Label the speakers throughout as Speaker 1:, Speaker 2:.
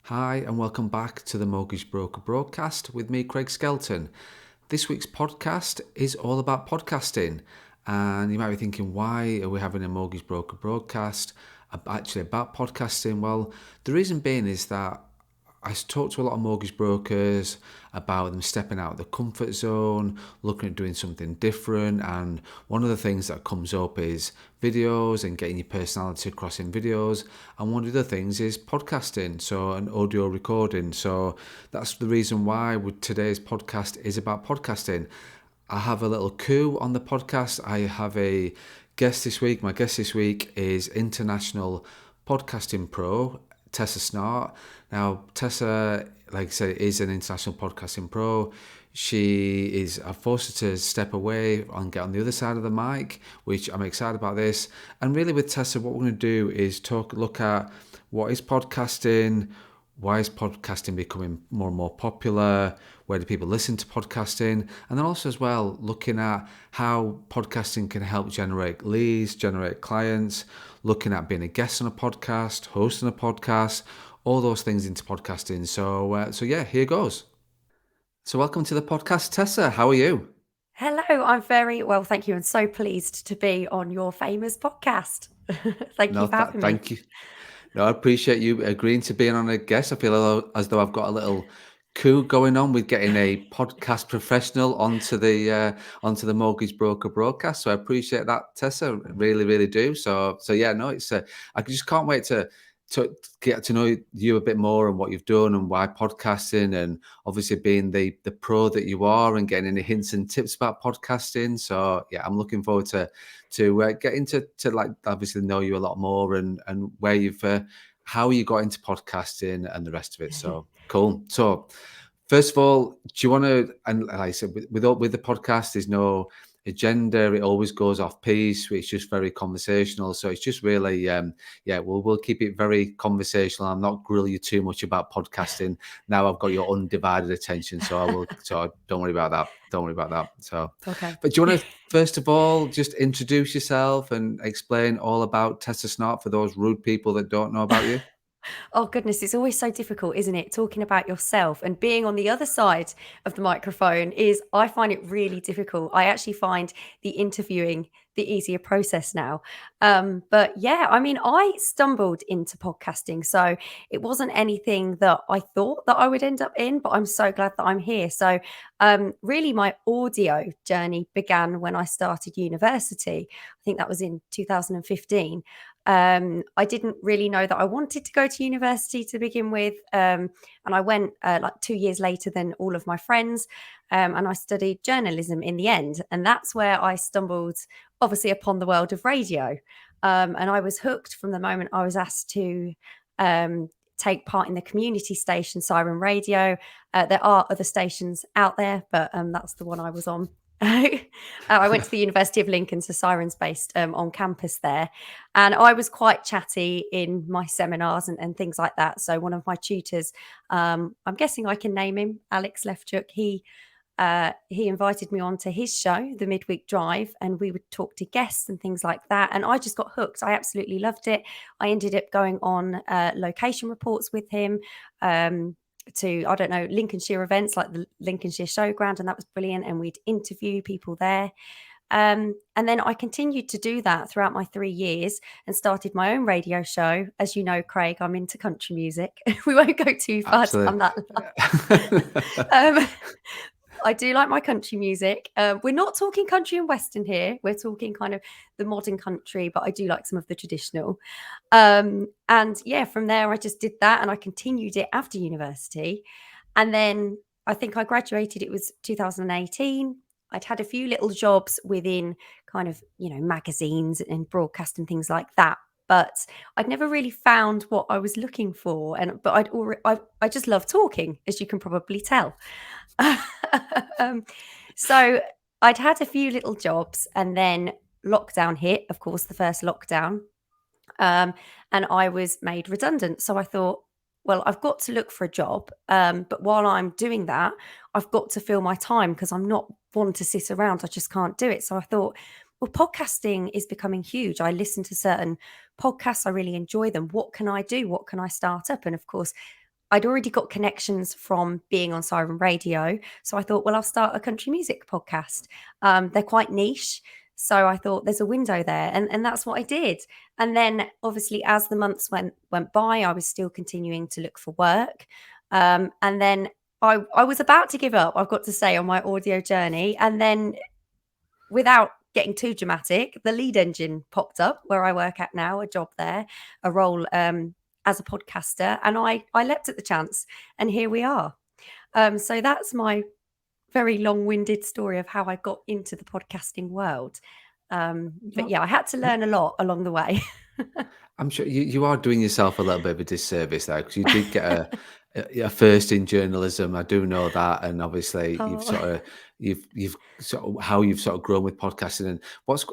Speaker 1: Hi, and welcome back to the Mortgage Broker Broadcast with me, Craig Skelton. This week's podcast is all about podcasting. And you might be thinking, why are we having a Mortgage Broker Broadcast actually about podcasting? Well, the reason being is that I talk to a lot of mortgage brokers about them stepping out of the comfort zone, looking at doing something different. And one of the things that comes up is videos and getting your personality across in videos. And one of the things is podcasting, so an audio recording. So that's the reason why today's podcast is about podcasting. I have a little coup on the podcast. I have a guest this week. My guest this week is International Podcasting Pro, Tessa Snart. Now, Tessa, like I said, is an international podcasting pro. I've forced her to step away and get on the other side of the mic, which I'm excited about this. And really with Tessa, what we're going to do is look at what is podcasting, why is podcasting becoming more and more popular, where do people listen to podcasting, and then also as well looking at how podcasting can help generate leads, generate clients, looking at being a guest on a podcast, hosting a podcast, all those things into podcasting. So yeah, here goes. So welcome to the podcast, Tessa. How are you?
Speaker 2: Hello, I'm very well, thank you, and so pleased to be on your famous podcast. Thank you
Speaker 1: No,
Speaker 2: for having me.
Speaker 1: thank you. No, I appreciate you agreeing to being on a guest. I feel as though I've got a little coup going on with getting a podcast professional onto the Mortgage Broker broadcast. So I appreciate that, Tessa. Really, really do. So yeah, no, it's I just can't wait to get to know you a bit more and what you've done and why podcasting, and obviously being the pro that you are and getting any hints and tips about podcasting. So yeah, I'm looking forward to getting to like obviously know you a lot more and where you've how you got into podcasting and the rest of it. So cool. So first of all, do you want to, and like I said, with the podcast, there's no agenda. It always goes off piece. It's just very conversational. So it's just really, yeah, we'll keep it very conversational. I'm not grill you too much about podcasting. Now I've got your undivided attention, so I will. So don't worry about that. Don't worry about that. So,
Speaker 2: Okay.
Speaker 1: but do you want to first of all just introduce yourself and explain all about Tessa Snart for those rude people that don't know about you?
Speaker 2: Oh goodness, it's always so difficult, isn't it? Talking about yourself and being on the other side of the microphone I find it really difficult. I actually find the interviewing the easier process now. But yeah, I mean, I stumbled into podcasting, so it wasn't anything that I thought that I would end up in, but I'm so glad that I'm here. So really my audio journey began when I started university. I think that was in 2015. I didn't really know that I wanted to go to university to begin with. And I went like 2 years later than all of my friends. And I studied journalism in the end. And that's where I stumbled, obviously, upon the world of radio. And I was hooked from the moment I was asked to take part in the community station Siren Radio. There are other stations out there, but that's the one I was on. I went to the University of Lincoln, so Sirens based on campus there. And I was quite chatty in my seminars and things like that. So one of my tutors, I'm guessing I can name him, Alex Leftchuk, he invited me on to his show, The Midweek Drive, and we would talk to guests and things like that. And I just got hooked. I absolutely loved it. I ended up going on location reports with him. To, I don't know, Lincolnshire events like the Lincolnshire Showground, and that was brilliant. And we'd interview people there. And then I continued to do that throughout my 3 years and started my own radio show. As you know, Craig, I'm into country music. We won't go too far down
Speaker 1: Absolutely.
Speaker 2: that line. I do like my country music. We're not talking country and western here. We're talking kind of the modern country, but I do like some of the traditional. And yeah, from there, I just did that and I continued it after university. And then I think I graduated, it was 2018. I'd had a few little jobs within kind of, magazines and broadcast and things like that. But I'd never really found what I was looking for. But I just love talking, as you can probably tell. um, so I'd had a few little jobs and then lockdown hit, of course, the first lockdown. And I was made redundant. So I thought, well, I've got to look for a job. But while I'm doing that, I've got to fill my time because I'm not one to sit around. I just can't do it. So I thought, well, podcasting is becoming huge. I listen to certain podcasts. I really enjoy them. What can I do? What can I start up? And of course, I'd already got connections from being on Siren Radio. So I thought, well, I'll start a country music podcast. They're quite niche. So I thought there's a window there. And that's what I did. And then obviously as the months went by, I was still continuing to look for work. And then I was about to give up, I've got to say, on my audio journey. And then without getting too dramatic, the Lead Engine popped up where I work at now, a job there, a role as a podcaster, and I leapt at the chance, and here we are. So that's my very long-winded story of how I got into the podcasting world. But yeah, I had to learn a lot along the way.
Speaker 1: I'm sure you are doing yourself a little bit of a disservice there, because you did get a first in journalism. I do know that, and obviously
Speaker 2: Oh.
Speaker 1: you've sort of how you've sort of grown with podcasting. And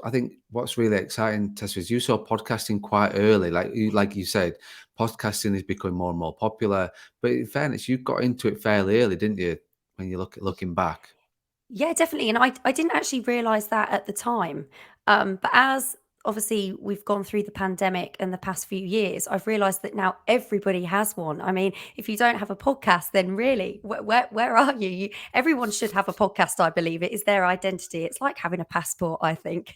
Speaker 1: I think what's really exciting, Tessa, is you saw podcasting quite early. Like you said, podcasting is becoming more and more popular. But in fairness, you got into it fairly early, didn't you? When you looking back.
Speaker 2: Yeah, definitely. And I didn't actually realize that at the time. But as obviously we've gone through the pandemic and the past few years, I've realized that now everybody has one. I mean, if you don't have a podcast, then really, where are you? Everyone should have a podcast, I believe. It is their identity. It's like having a passport, I think.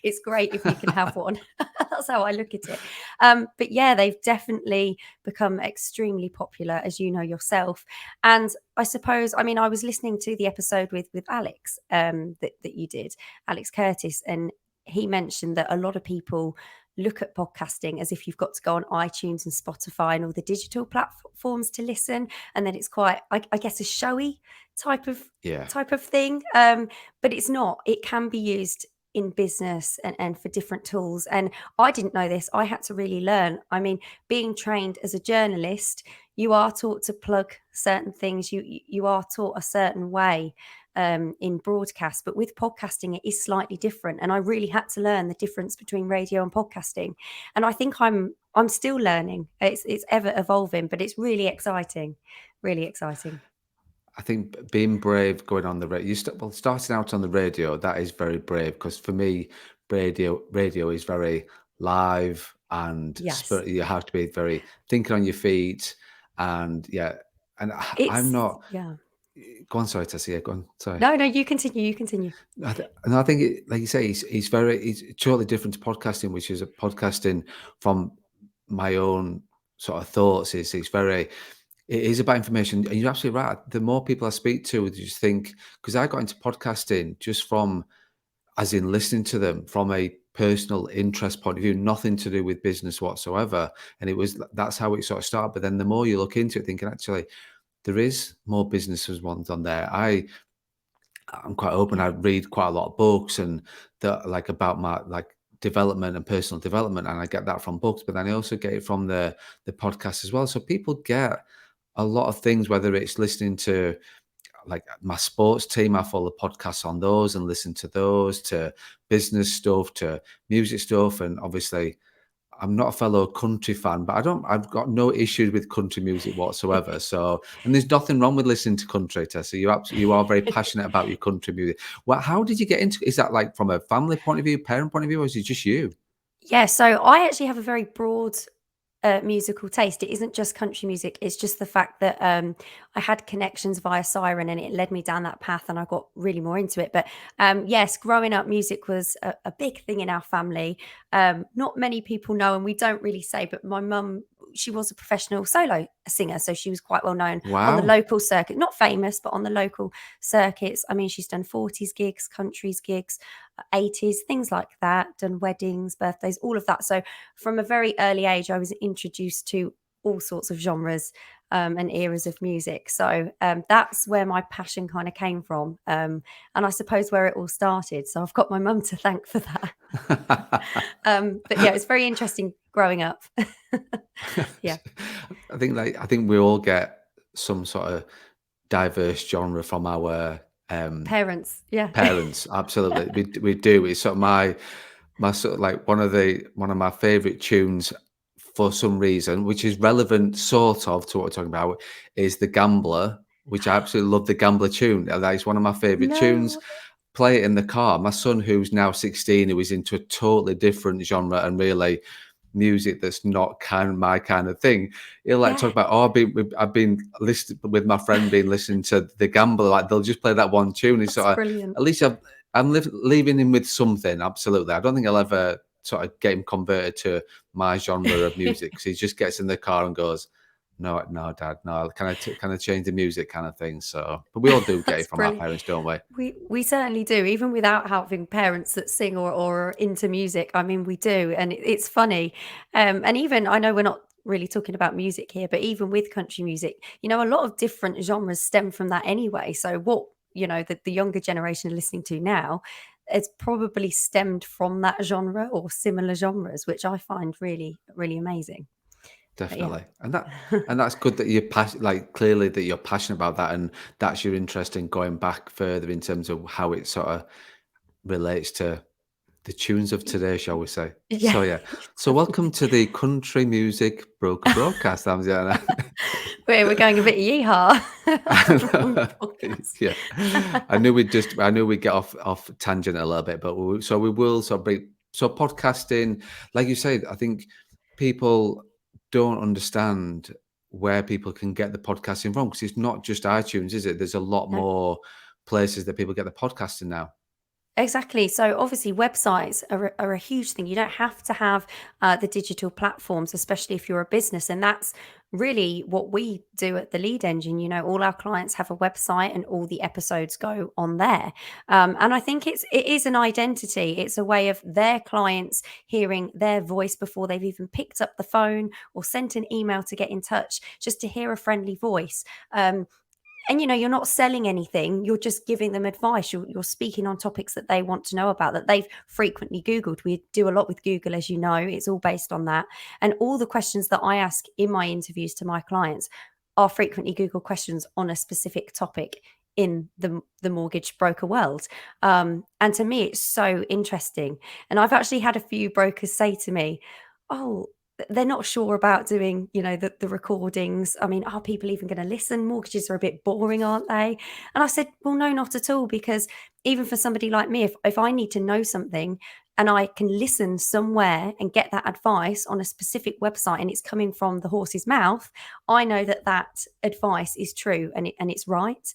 Speaker 2: It's great if you can have one. That's how I look at it. But yeah, they've definitely become extremely popular, as you know yourself. And I suppose, I mean, I was listening to the episode with Alex that you did, Alex Curtis, and he mentioned that a lot of people look at podcasting as if you've got to go on iTunes and Spotify and all the digital platforms to listen, and then it's quite, I guess, a showy type of
Speaker 1: Yeah.
Speaker 2: thing. But it's not. It can be used in business and for different tools. And I didn't know this. I had to really learn. I mean, being trained as a journalist, you are taught to plug certain things. You are taught a certain way in broadcast, but with podcasting, it is slightly different. And I really had to learn the difference between radio and podcasting. And I think I'm still learning. It's ever evolving, but it's really exciting. Really exciting.
Speaker 1: I think being brave going on the radio, starting out on the radio, that is very brave, because for me, radio is very live and
Speaker 2: Yes.
Speaker 1: you have to be very thinking on your feet, and yeah, and I'm
Speaker 2: It's
Speaker 1: not.
Speaker 2: yeah.
Speaker 1: Go on, sorry, Tessie. Yeah, go on. Sorry.
Speaker 2: No, you continue. You continue.
Speaker 1: I think, like you say, he's totally different to podcasting, which is a podcasting from my own sort of thoughts. It's very, it is about information, and you're absolutely right. The more people I speak to, they just think, because I got into podcasting just from, as in listening to them from a personal interest point of view, nothing to do with business whatsoever. And that's how it sort of started. But then the more you look into it, thinking actually there is more businesses ones on there. I'm quite open.
Speaker 2: Yeah.
Speaker 1: I read quite a lot of books and like about my like development and personal development, and I get that from books, but then I also get it from the podcast as well. So people get a lot of things, whether it's listening to like my sports team, I follow podcasts on those and listen to those, to business stuff, to music stuff, and obviously I'm not a fellow country fan, but I've got no issues with country music whatsoever. So, and there's nothing wrong with listening to country, Tessa. You are very passionate about your country music. Well, how did you get into? Is that like from a family point of view, parent point of view, or is it just you?
Speaker 2: Yeah, so I actually have a very broad musical taste. It isn't just country music. It's just the fact that I had connections via Siren, and it led me down that path, and I got really more into it. But yes, growing up, music was a big thing in our family. Not many people know, and we don't really say, but my mum, she was a professional solo singer, so she was quite well known on the
Speaker 1: Wow.
Speaker 2: local circuit. Not famous, but on the local circuits. I mean, she's done 40s gigs, countries gigs, 80s, things like that, done weddings, birthdays, all of that. So from a very early age, I was introduced to all sorts of genres and eras of music. So that's where my passion kind of came from. And I suppose where it all started. So I've got my mum to thank for that. But yeah, it's very interesting growing up. Yeah.
Speaker 1: I think we all get some sort of diverse genre from our
Speaker 2: Parents. Yeah.
Speaker 1: parents. Absolutely, we do. It's sort of my sort of like one of my favorite tunes for some reason, which is relevant sort of to what we're talking about, is The Gambler, which I absolutely love. The Gambler tune. That is one of my favorite tunes.
Speaker 2: No.
Speaker 1: Play it in the car. My son, who's now 16, who is into a totally different genre and really music that's not my kind of thing. He'll like
Speaker 2: Yeah,
Speaker 1: talk about, oh, I've been listening with my friend, been listening to The Gambler. Like they'll just play that one tune. He's
Speaker 2: that's
Speaker 1: sort of,
Speaker 2: brilliant.
Speaker 1: at least I'm leaving him with something. Absolutely, I don't think I'll ever sort of get him converted to my genre of music because he just gets in the car and goes, no, no, Dad, no. Can I change the music, kind of thing. So, but we all do get
Speaker 2: That's
Speaker 1: it from our
Speaker 2: brilliant.
Speaker 1: parents, don't we?
Speaker 2: We certainly do, even without having parents that sing or are into music. I mean, we do, and it's funny. And even I know we're not really talking about music here, but even with country music, a lot of different genres stem from that anyway. So what the younger generation are listening to now, it's probably stemmed from that genre or similar genres, which I find really, really amazing. But yeah.
Speaker 1: Definitely, and that's good that you're like clearly that you're passionate about that, and that's your interest in going back further in terms of how it sort of relates to the tunes of today, shall we say?
Speaker 2: Yeah,
Speaker 1: So yeah, so welcome to the country music broker broadcast. I'm Ziana.
Speaker 2: we're going a bit yeehaw on the podcast.
Speaker 1: Yeah, I knew we'd get off tangent a little bit, but we will. So podcasting, like you said, I think people don't understand where people can get the podcasting from because it's not just iTunes, is it? There's a lot
Speaker 2: No.
Speaker 1: more places that people get the podcasting now.
Speaker 2: Exactly. So obviously, websites are a huge thing. You don't have to have the digital platforms, especially if you're a business, and that's really what we do at the Lead Engine. All our clients have a website, and all the episodes go on there. And I think it is an identity. It's a way of their clients hearing their voice before they've even picked up the phone or sent an email to get in touch, just to hear a friendly voice. And you're not selling anything, you're just giving them advice, you're speaking on topics that they want to know about, that they've frequently googled. We do a lot with Google, as you know, it's all based on that. And all the questions that I ask in my interviews to my clients are frequently Google questions on a specific topic in the mortgage broker world. And to me, it's so interesting. And I've actually had a few brokers say to me, oh, they're not sure about doing, the recordings. I mean, are people even going to listen? Mortgages are a bit boring, aren't they? And I said, well, no, not at all, because even for somebody like me, if I need to know something and I can listen somewhere and get that advice on a specific website and it's coming from the horse's mouth, I know that that advice is true and it's right.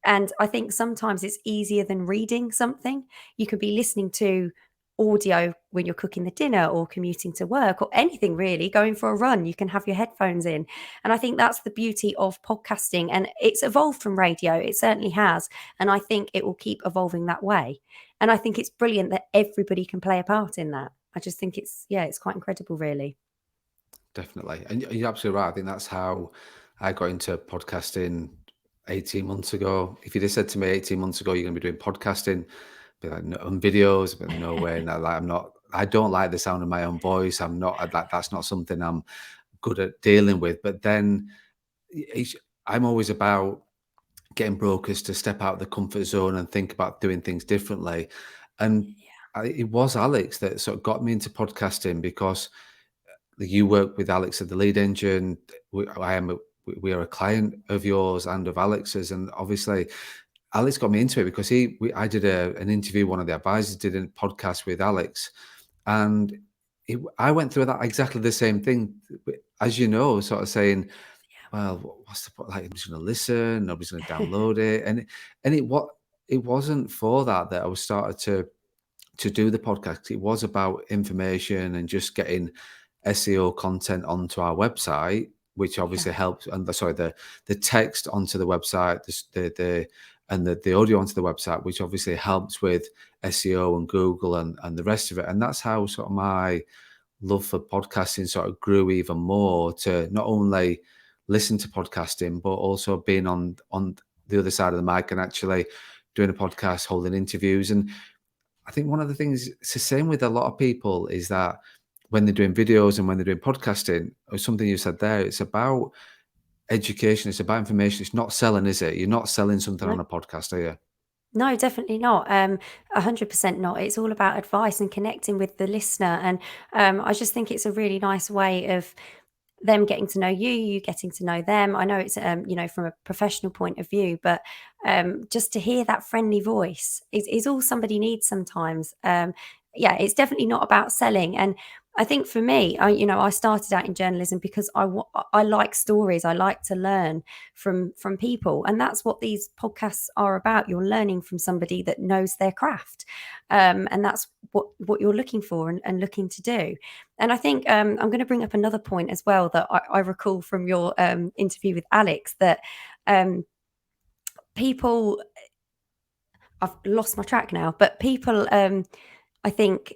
Speaker 2: And I think sometimes it's easier than reading something. You could be listening to audio when you're cooking the dinner or commuting to work or anything really, going for a run. You can have your headphones in. And I think that's the beauty of podcasting. And it's evolved from radio. It certainly has. And I think it will keep evolving that way. And I think it's brilliant that everybody can play a part in that. I just think it's quite incredible, really.
Speaker 1: Definitely. And you're absolutely right. I think that's how I got into podcasting 18 months ago. If you'd have said to me 18 months ago, you're going to be doing podcasting, be like, no, on videos, but no way. No, like, I don't like the sound of my own voice. That's not something I'm good at dealing with. But then it's, I'm always about getting brokers to step out of the comfort zone and think about doing things differently. And it was Alex that sort of got me into podcasting because you work with Alex at the Lead Engine. We are a client of yours and of Alex's, and obviously Alex got me into it because I did an interview. One of the advisors did a podcast with Alex, and I went through that exactly the same thing as sort of saying, "Well, what's the point? Like, I'm just going to listen. Nobody's going to download it," and it wasn't for that I was started to do the podcast. It was about information and just getting SEO content onto our website, which
Speaker 2: Yeah.
Speaker 1: obviously helps. And the text onto the website, the audio onto the website, which obviously helps with SEO and Google and the rest of it. And that's how sort of my love for podcasting sort of grew even more, to not only listen to podcasting, but also being on the other side of the mic and actually doing a podcast, holding interviews. And I think one of the things, it's the same with a lot of people, is that when they're doing videos and when they're doing podcasting, or something you said there, it's about education, it's about information. It's not selling, is it? You're not selling something
Speaker 2: No,
Speaker 1: on a podcast, are you?
Speaker 2: no, definitely not. 100% not. It's all about advice and connecting with the listener. And I just think it's a really nice way of them getting to know you, you getting to know them. I know it's from a professional point of view, but just to hear that friendly voice is all somebody needs sometimes. Yeah, it's definitely not about selling. And I think for me, I started out in journalism because I like stories. I like to learn from people, and that's what these podcasts are about. You're learning from somebody that knows their craft, and that's what you're looking for and looking to do. And I think I'm going to bring up another point as well that I recall from your interview with Alex, that um, people. I've lost my track now, but people, I think,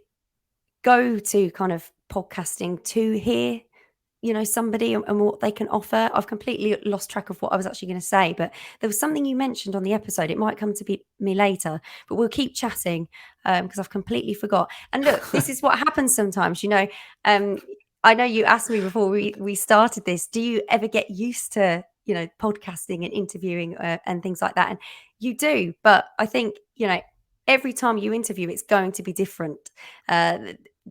Speaker 2: go to kind of podcasting to hear, somebody and what they can offer. I've completely lost track of what I was actually going to say, but there was something you mentioned on the episode. It might come to me later, but we'll keep chatting because I've completely forgot. And look, this is what happens sometimes. Um, I know you asked me before we started this. Do you ever get used to podcasting and interviewing and things like that? And you do, but I think every time you interview, it's going to be different. Uh,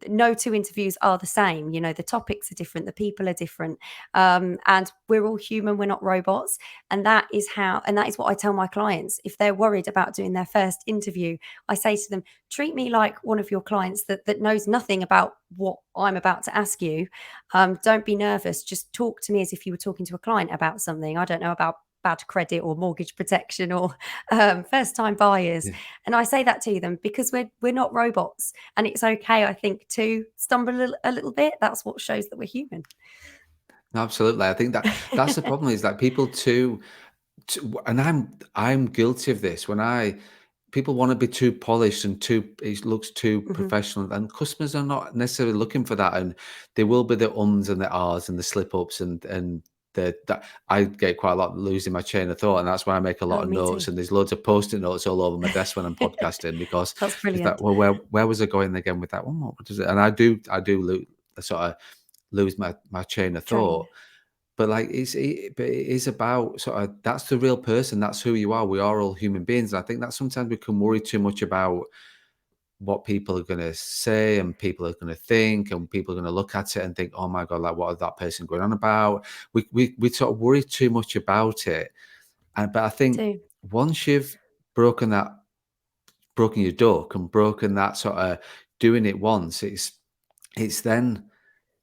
Speaker 2: no two interviews are the same. The topics are different, the people are different, and we're all human, we're not robots. And that is what I tell my clients. If they're worried about doing their first interview, I say to them, treat me like one of your clients that knows nothing about what I'm about to ask you. Don't be nervous, just talk to me as if you were talking to a client about something. I don't know about bad credit or mortgage protection or first time buyers.
Speaker 1: Yeah.
Speaker 2: And I say that to them because we're not robots, and it's okay, I think, to stumble a little bit. That's what shows that we're human.
Speaker 1: No, absolutely. I think that's the problem, is that people and I'm guilty of this. When I people want to be too polished and it looks too
Speaker 2: Mhm.
Speaker 1: professional, and customers are not necessarily looking for that. And there will be the ums and the ahs and the slip ups, and that I get quite a lot losing my chain of thought, and that's why I make a lot
Speaker 2: Oh,
Speaker 1: of
Speaker 2: me too.
Speaker 1: notes, and there's loads of post-it notes all over my desk when I'm podcasting, because
Speaker 2: That's
Speaker 1: it's that,
Speaker 2: brilliant.
Speaker 1: well, where was I going again with that one? What does it? And I do sort of lose my chain of
Speaker 2: Train.
Speaker 1: thought. But like but it is about sort of, that's the real person. That's who you are. We are all human beings. And I think that sometimes we can worry too much about what people are going to say and people are going to think, and people are going to look at it and think, oh my God, like what is that person going on about? We sort of worry too much about it. But I
Speaker 2: We
Speaker 1: think
Speaker 2: do.
Speaker 1: once you've broken your duck and broken that sort of doing it once, it's then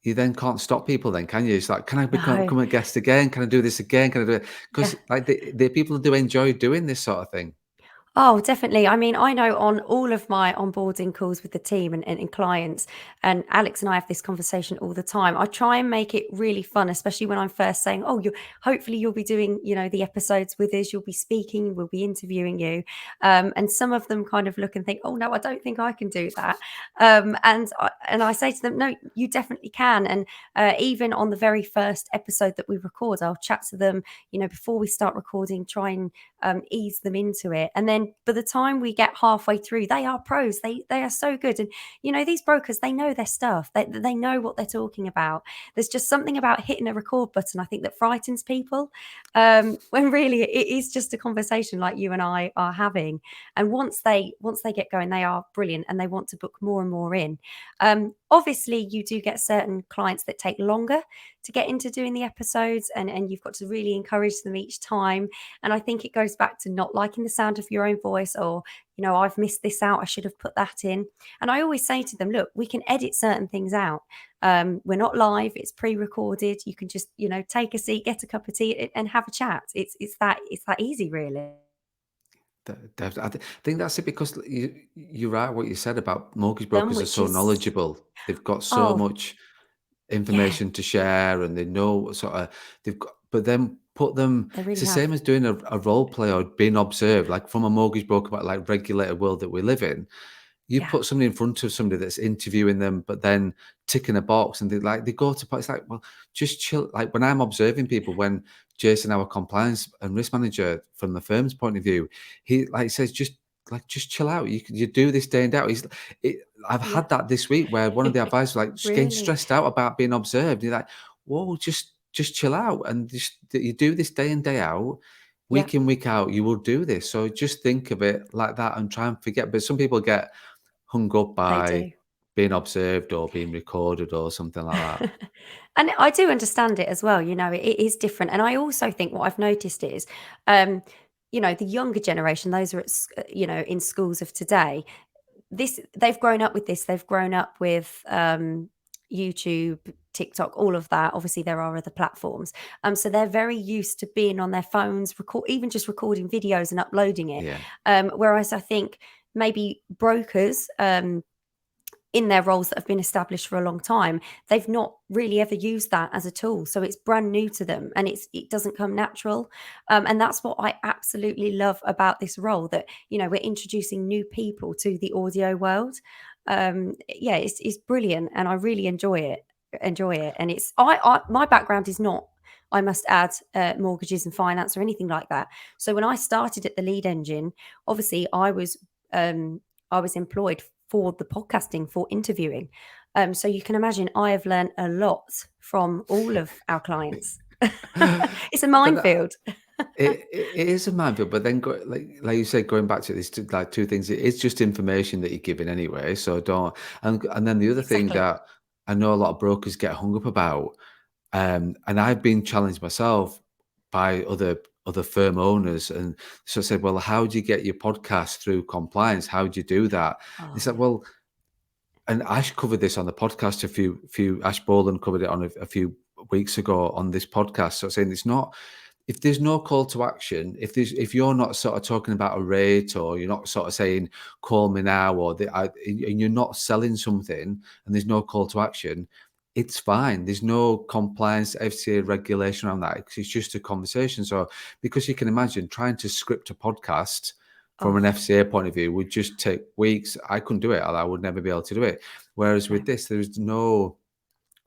Speaker 1: you then can't stop people then, can you? It's like, "Can I
Speaker 2: No.
Speaker 1: become a guest again? Can I do this again? Can I do it?"
Speaker 2: Yeah.
Speaker 1: Because like, the people do enjoy doing this sort of thing.
Speaker 2: Oh, definitely. I mean, I know on all of my onboarding calls with the team and clients, and Alex and I have this conversation all the time. I try and make it really fun, especially when I'm first saying, "Oh, hopefully you'll be doing, the episodes with us. You'll be speaking. We'll be interviewing you." And some of them kind of look and think, "Oh no, I don't think I can do that." And I say to them, "No, you definitely can." And even on the very first episode that we record, I'll chat to them, before we start recording, try and ease them into it. And then by the time we get halfway through, they are pros. They are so good. And these brokers, they know their stuff. They know what they're talking about. There's just something about hitting a record button, I think, that frightens people. When really it is just a conversation like you and I are having. And once they get going, they are brilliant and they want to book more and more in. Obviously, you do get certain clients that take longer to get into doing the episodes, and you've got to really encourage them each time. And I think it goes back to not liking the sound of your own voice, or, I've missed this out. I should have put that in. And I always say to them, look, we can edit certain things out. We're not live, it's pre-recorded. You can just, take a seat, get a cup of tea and have a chat. It's that easy, really.
Speaker 1: I think that's it, because you're right what you said about mortgage
Speaker 2: Them,
Speaker 1: brokers are
Speaker 2: which
Speaker 1: so
Speaker 2: is,
Speaker 1: knowledgeable. They've got so
Speaker 2: oh,
Speaker 1: much
Speaker 2: yeah,
Speaker 1: information to share, and they know sort of, they've got, but then put them,
Speaker 2: they
Speaker 1: it's
Speaker 2: really
Speaker 1: the same
Speaker 2: have.
Speaker 1: as doing a role play or being observed, like from a mortgage broker, but like regulated world that we live in. You
Speaker 2: Yeah,
Speaker 1: put somebody in front of somebody that's interviewing them, but then ticking a box, and they go to, it's like, well, just chill. Like when I'm observing people, when Jason, our compliance and risk manager from the firm's point of view, he like says, just chill out. You do this day in day out. I've
Speaker 2: yeah.
Speaker 1: had that this week where one of the advisors like just getting
Speaker 2: Really?
Speaker 1: stressed out about being observed. You're like, whoa, just chill out, and just you do this day in day out.
Speaker 2: Yeah,
Speaker 1: Week in, week out, you will do this. So just think of it like that and try and forget. But some people get hung up
Speaker 2: they
Speaker 1: by
Speaker 2: do.
Speaker 1: being observed or being recorded or something like that.
Speaker 2: And I do understand it as well. It is different. And I also think what I've noticed is, um, the younger generation, those are in schools of today, they've grown up with this. They've grown up with, YouTube, TikTok, all of that. Obviously, there are other platforms. So they're very used to being on their phones, even just recording videos and uploading it.
Speaker 1: Yeah.
Speaker 2: Whereas I think maybe brokers, in their roles that have been established for a long time, they've not really ever used that as a tool. So it's brand new to them, and it doesn't come natural. And that's what I absolutely love about this role, that, we're introducing new people to the audio world. Yeah, it's brilliant, and I really enjoy it. And it's my background is not, I must add, mortgages and finance or anything like that. So when I started at the Lead Engine, obviously I was employed for the podcasting, for interviewing. So you can imagine I have learned a lot from all of our clients. It's a
Speaker 1: But
Speaker 2: minefield.
Speaker 1: it is a minefield, but then like you said, going back to these two things, it is just information that you're giving anyway. So don't. And then the other thing
Speaker 2: Exactly.
Speaker 1: that I know a lot of brokers get hung up about, and I've been challenged myself by other firm owners, and so I said, well, how do you get your podcast through compliance? How do you do that? They
Speaker 2: Oh
Speaker 1: said,
Speaker 2: yeah.
Speaker 1: well, and Ash covered this on the podcast, a few Ash Boland covered it on a few weeks ago on this podcast. So saying it's not, if there's no call to action, if you're not sort of talking about a rate, or you're not sort of saying call me now, and you're not selling something, and there's no call to action, it's fine. There's no compliance FCA regulation around that. It's just a conversation. So because you can imagine trying to script a podcast from an
Speaker 2: Oh
Speaker 1: FCA point of view would just take weeks. I couldn't do it. I would never be able to do it. Whereas
Speaker 2: no.
Speaker 1: with this, there's no,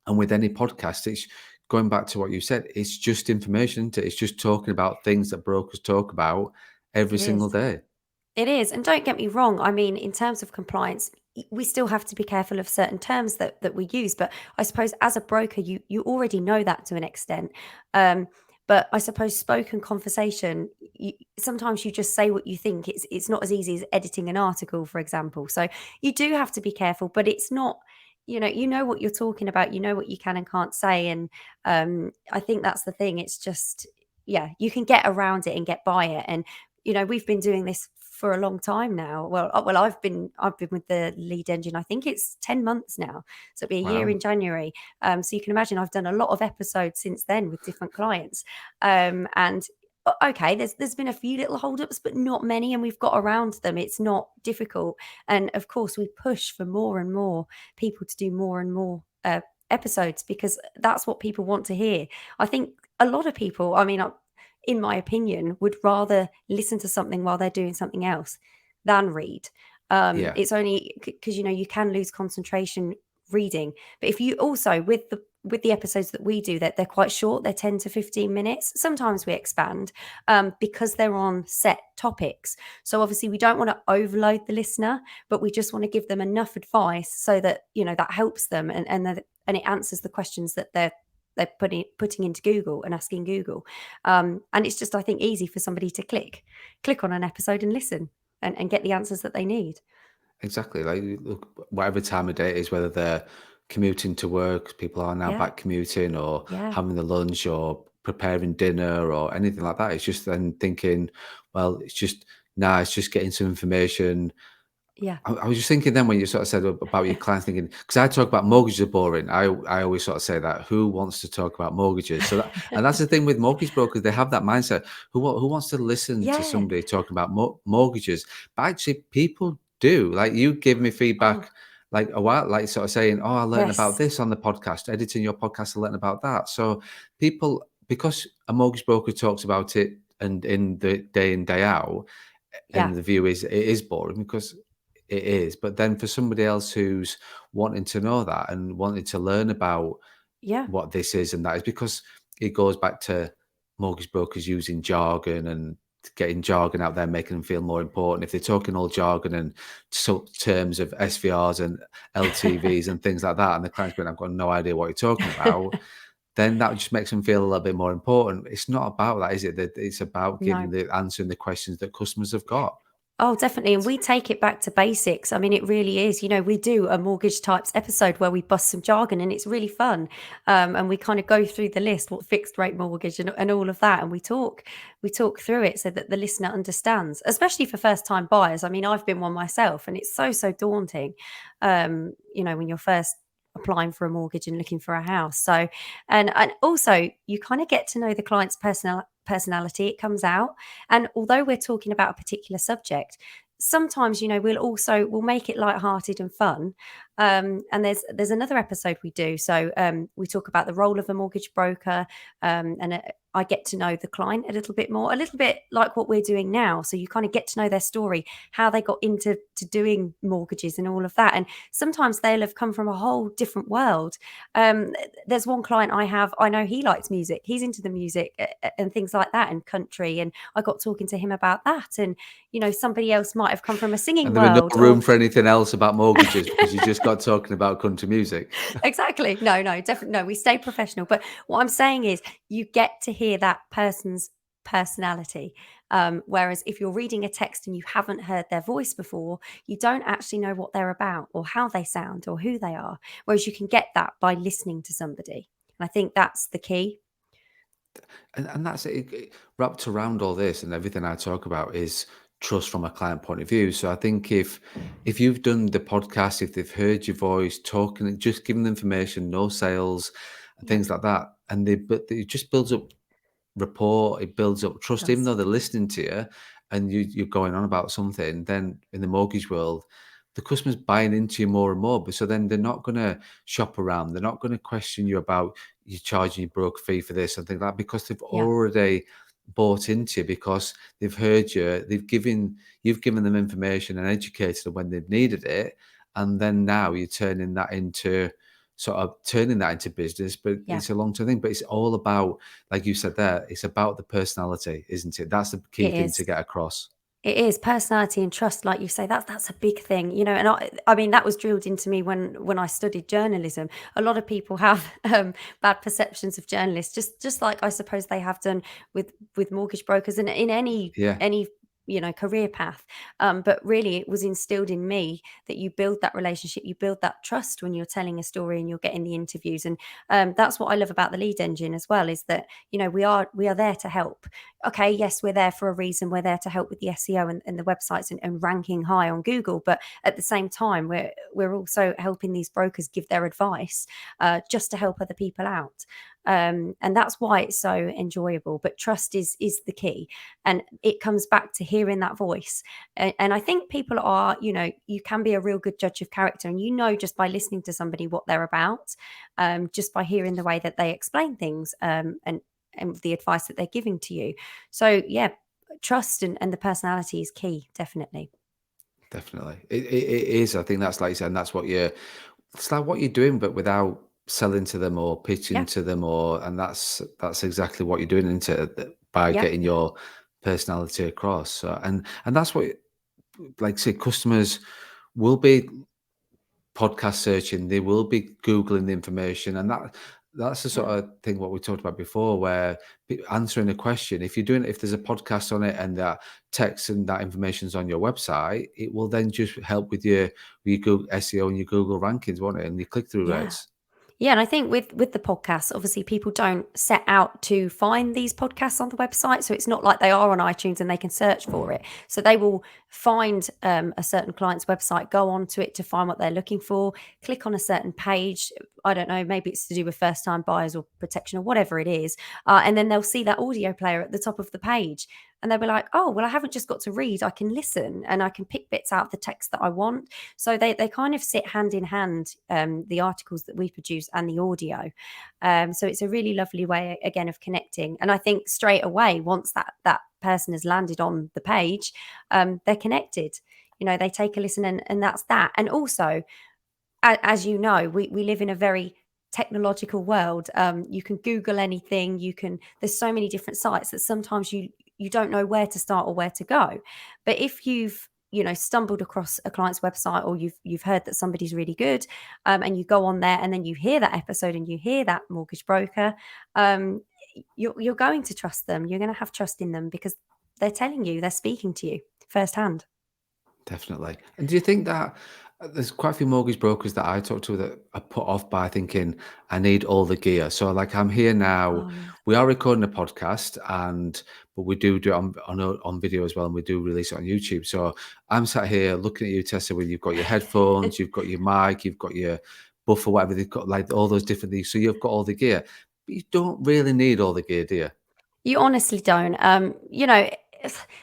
Speaker 1: and with any podcast, it's going back to what you said, it's just information, isn't it? It's just talking about things that brokers talk about every
Speaker 2: It
Speaker 1: single
Speaker 2: is.
Speaker 1: day.
Speaker 2: It is, and don't get me wrong. I mean, in terms of compliance, we still have to be careful of certain terms that we use. But I suppose as a broker, you already know that to an extent. Um, but I suppose spoken conversation, sometimes you just say what you think. It's not as easy as editing an article, for example. So you do have to be careful, but it's not. You know what you're talking about. You know what you can and can't say, and I think that's the thing. It's just, yeah, you can get around it and get by it, and we've been doing this for a long time now. Well, I've been with the Lead Engine. I think it's 10 months now, so it'll be a year
Speaker 1: Wow.
Speaker 2: in January. So you can imagine I've done a lot of episodes since then with different clients. And okay, there's been a few little holdups, but not many, and we've got around them. It's not difficult, and of course, we push for more and more people to do more and more episodes, because that's what people want to hear. I think a lot of people, I mean, in my opinion, would rather listen to something while they're doing something else than read.
Speaker 1: Yeah.
Speaker 2: It's only because you can lose concentration reading. But if you also, with the episodes that we do, that they're quite short, they're 10 to 15 minutes. Sometimes we expand because they're on set topics. So obviously we don't want to overload the listener, but we just want to give them enough advice so that that helps them, and it answers the questions that they're putting into Google and asking Google. And it's just, I think, easy for somebody to click on an episode and listen, and get the answers that they need.
Speaker 1: Exactly. Like, look, whatever time of day it is, whether they're commuting to work, people are now
Speaker 2: Yeah,
Speaker 1: back commuting, or
Speaker 2: yeah,
Speaker 1: having the lunch, or preparing dinner, or anything like that. It's just then thinking, well, it's just getting some information.
Speaker 2: yeah.
Speaker 1: I was just thinking then when you sort of said about your clients, thinking, because I talk about mortgages are boring. I always sort of say that, who wants to talk about mortgages? So that, and that's the thing with mortgage brokers, they have that mindset. Who wants to listen to
Speaker 2: Yeah.
Speaker 1: somebody talking about mortgages? But actually, people do. Like, you give me
Speaker 2: Oh,
Speaker 1: feedback like a while, like sort of saying, "Oh, I learned about
Speaker 2: yes.
Speaker 1: this on the podcast. Editing your podcast, I learned about that." So people, because a mortgage broker talks about it and in the day in day out,
Speaker 2: Yeah,
Speaker 1: and the view is it is boring, because it is. But then for somebody else who's wanting to know that and wanting to learn about
Speaker 2: yeah,
Speaker 1: what this is and that is, because it goes back to mortgage brokers using jargon and getting jargon out there, making them feel more important. If they're talking all jargon and terms of SVRs and LTVs and things like that, and the client's going, I've got no idea what you're talking about, then that just makes them feel a little bit more important. It's not about that, is it? That it's about
Speaker 2: no.
Speaker 1: giving the answering the questions that customers have got.
Speaker 2: Oh, definitely. And we take it back to basics. I mean, it really is. We do a mortgage types episode where we bust some jargon, and it's really fun. And we kind of go through the list, what fixed rate mortgage, and all of that. And we talk through it so that the listener understands, especially for first time buyers. I mean, I've been one myself, and it's so daunting. When you're first applying for a mortgage and looking for a house. So, and also you kind of get to know the client's personality. It comes out, and although we're talking about a particular subject, sometimes we'll make it lighthearted and fun. And there's another episode we do. So we talk about the role of a mortgage broker, and I get to know the client a little bit more, a little bit like what we're doing now. So you kind of get to know their story, how they got into doing mortgages and all of that. And sometimes they'll have come from a whole different world. There's one client I know he likes music. He's into the music and things like that, and country. And I got talking to him about that. And somebody else might have come from a singing
Speaker 1: And there was no
Speaker 2: world,
Speaker 1: room
Speaker 2: or
Speaker 1: for anything else about mortgages because you just got talking about country music.
Speaker 2: exactly. No, definitely no. We stay professional. But what I'm saying is, you get to hear that person's personality. Whereas if you're reading a text and you haven't heard their voice before, you don't actually know what they're about or how they sound or who they are. Whereas you can get that by listening to somebody. And I think that's the key.
Speaker 1: And that's it. Wrapped around all this and everything I talk about is trust from a client point of view. So I think if you've done the podcast, if they've heard your voice talking, just giving them information, no sales and
Speaker 2: Yeah.
Speaker 1: things like that, and but it just builds up rapport, it builds up trust, even though
Speaker 2: Trust.
Speaker 1: they're listening to you and you're going on about something, then in the mortgage world, the customer's buying into you more and more. But so then they're not going to shop around. They're not going to question you about you charging your broker fee for this and things like that because they've
Speaker 2: Yeah.
Speaker 1: already bought into you because they've heard you, you've given them information and educated them when they've needed it. And then now you're turning that into business, but
Speaker 2: Yeah.
Speaker 1: it's a long-term thing. But it's all about, like you said there, it's about the personality, isn't it? That's the key
Speaker 2: It
Speaker 1: thing to
Speaker 2: is.
Speaker 1: get across.
Speaker 2: It is personality and trust, like you say. That's a big thing, and I mean that was drilled into me when I studied journalism. A lot of people have bad perceptions of journalists, just like I suppose they have done with mortgage brokers and in
Speaker 1: Yeah,
Speaker 2: any career path. But really, it was instilled in me that you build that relationship, you build that trust when you're telling a story and you're getting the interviews. And that's what I love about the lead engine as well, is that we are there to help. Okay, yes, we're there for a reason. We're there to help with the SEO and the websites and ranking high on Google. But at the same time, we're also helping these brokers give their advice, just to help other people out. And that's why it's so enjoyable. But trust is the key, and it comes back to hearing that voice. And I think people are, you can be a real good judge of character, and just by listening to somebody what they're about, just by hearing the way that they explain things, and the advice that they're giving to you. So yeah, trust and the personality is key, definitely.
Speaker 1: definitely. It is. I think that's, like you said, and it's like what you're doing, but without selling to them or pitching
Speaker 2: Yeah,
Speaker 1: to them, and that's exactly what you're doing, isn't it? By
Speaker 2: yeah,
Speaker 1: getting your personality across. So, and that's what, like I say, customers will be podcast searching, they will be Googling the information. And that's the sort
Speaker 2: yeah.
Speaker 1: of thing what we talked about before, where answering a question, if there's a podcast on it and that text and that information's on your website, it will then just help with your Google SEO and your Google rankings, won't it? And your click-through
Speaker 2: Yeah.
Speaker 1: rates.
Speaker 2: Yeah, and I think with the podcasts, obviously people don't set out to find these podcasts on the website, so it's not like they are on iTunes and they can search for it. So they will find a certain client's website, go onto it to find what they're looking for, click on a certain page. I don't know, maybe it's to do with first-time buyers or protection or whatever it is, and then they'll see that audio player at the top of the page. And they'll be like, oh, well, I haven't just got to read, I can listen and I can pick bits out of the text that I want. So they kind of sit hand in hand, the articles that we produce and the audio. So it's a really lovely way, again, of connecting. And I think straight away, once that person has landed on the page, they're connected. They take a listen, and that's that. And also, as you know, we live in a very technological world. You can Google anything. There's so many different sites that sometimes you don't know where to start or where to go. But if you've stumbled across a client's website, or you've heard that somebody's really good, and you go on there and then you hear that episode and you hear that mortgage broker, you're going to trust them. You're going to have trust in them because they're telling you, they're speaking to you firsthand.
Speaker 1: Definitely. And do you think that there's quite a few mortgage brokers that I talk to that are put off by thinking, I need all the gear. So, like, I'm here now.
Speaker 2: Oh yeah.
Speaker 1: We are recording a podcast, but we do it on video as well, and we do release it on YouTube. So I'm sat here looking at you, Tessa, with you've got your headphones, you've got your mic, you've got your buffer, whatever they've got, like all those different things. So you've got all the gear, but you don't really need all the gear, do you?
Speaker 2: You honestly don't.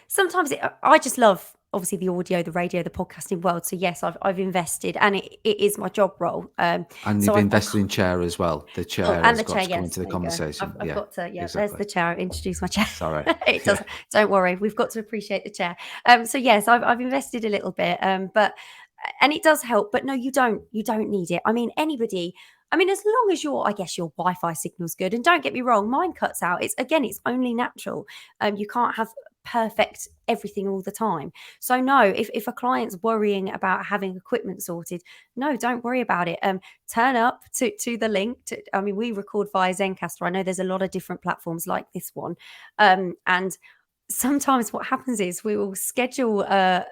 Speaker 2: Sometimes I just love obviously the audio, the radio, the podcasting world. So yes, I've invested, and it is my job role.
Speaker 1: And
Speaker 2: So
Speaker 1: you've
Speaker 2: I've
Speaker 1: invested in chair as well. The
Speaker 2: oh,
Speaker 1: chair
Speaker 2: and
Speaker 1: has
Speaker 2: the
Speaker 1: got
Speaker 2: chair.
Speaker 1: to come into
Speaker 2: Yes,
Speaker 1: the
Speaker 2: there you go.
Speaker 1: conversation.
Speaker 2: I've
Speaker 1: Yeah,
Speaker 2: got to. Yeah, there's
Speaker 1: exactly.
Speaker 2: the chair. Introduce my chair.
Speaker 1: Sorry.
Speaker 2: It
Speaker 1: Yeah.
Speaker 2: doesn't. Don't worry. We've got to appreciate the chair. So yes, I've invested a little bit. But and it does help. But no, you don't. You don't need it. I mean, anybody. I mean, as long as I guess your Wi-Fi signal's good. And don't get me wrong, mine cuts out. It's only natural. You can't have perfect everything all the time. So no, if a client's worrying about having equipment sorted, no, don't worry about it. Turn up to the link. I mean, we record via Zencaster. I know there's a lot of different platforms like this one, and sometimes what happens is we will schedule a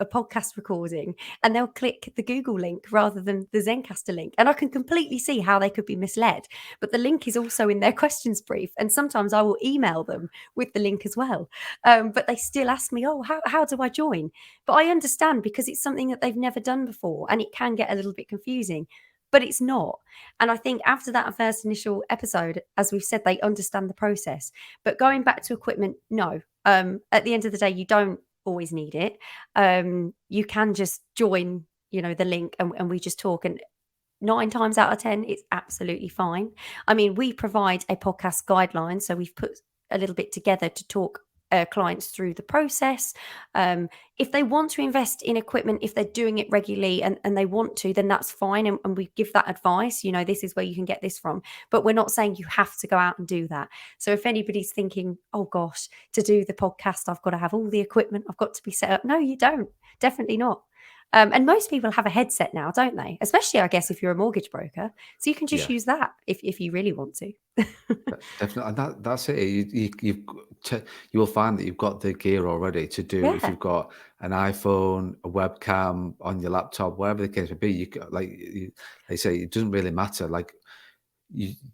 Speaker 2: podcast recording and they'll click the Google link rather than the Zencaster link. And I can completely see how they could be misled. But the link is also in their questions brief. And sometimes I will email them with the link as well. But they still ask me, oh, how do I join? But I understand because it's something that they've never done before and it can get a little bit confusing. But it's not. And I think after that first initial episode, as we've said, they understand the process. But going back to equipment, no. At the end of the day, you don't always need it. You can just join, the link and we just talk. And 9 times out of 10, it's absolutely fine. I mean, we provide a podcast guideline. So we've put a little bit together to talk clients through the process. If they want to invest in equipment, if they're doing it regularly and they want to, then that's fine. And we give that advice, this is where you can get this from. But we're not saying you have to go out and do that. So if anybody's thinking, oh gosh, to do the podcast, I've got to have all the equipment, I've got to be set up. No, you don't. Definitely not. And most people have a headset now, don't they? Especially, I guess, if you're a mortgage broker. So you can just
Speaker 1: Yeah.
Speaker 2: use that if you really want to.
Speaker 1: Definitely, and that's it. You will find that you've got the gear already to do. If
Speaker 2: Yeah.
Speaker 1: you've got an iPhone, a webcam on your laptop, wherever the case may be, they say it doesn't really matter. Like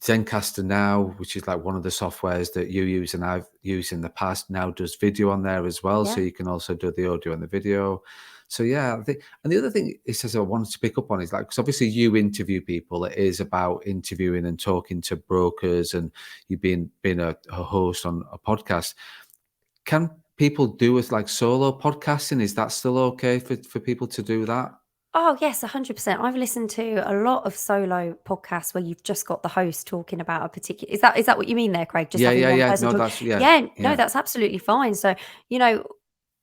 Speaker 1: Zencaster now, which is like one of the softwares that you use and I've used in the past, now does video on there as well, so
Speaker 2: Yeah.
Speaker 1: you can also do the audio and the video. So yeah, I think, and the other thing it says I wanted to pick up on is like, because obviously you interview people, it is about interviewing and talking to brokers, and you being a host on a podcast. Can people do with like solo podcasting? Is that still okay for people to do that?
Speaker 2: Oh, yes, 100%. I've listened to a lot of solo podcasts where you've just got the host talking about a particular. Is that what you mean there, Craig? Just
Speaker 1: Yeah,
Speaker 2: having
Speaker 1: yeah,
Speaker 2: one
Speaker 1: yeah.
Speaker 2: person
Speaker 1: No,
Speaker 2: talk?
Speaker 1: that's yeah,
Speaker 2: Yeah, no,
Speaker 1: yeah.
Speaker 2: that's absolutely fine. So, you know,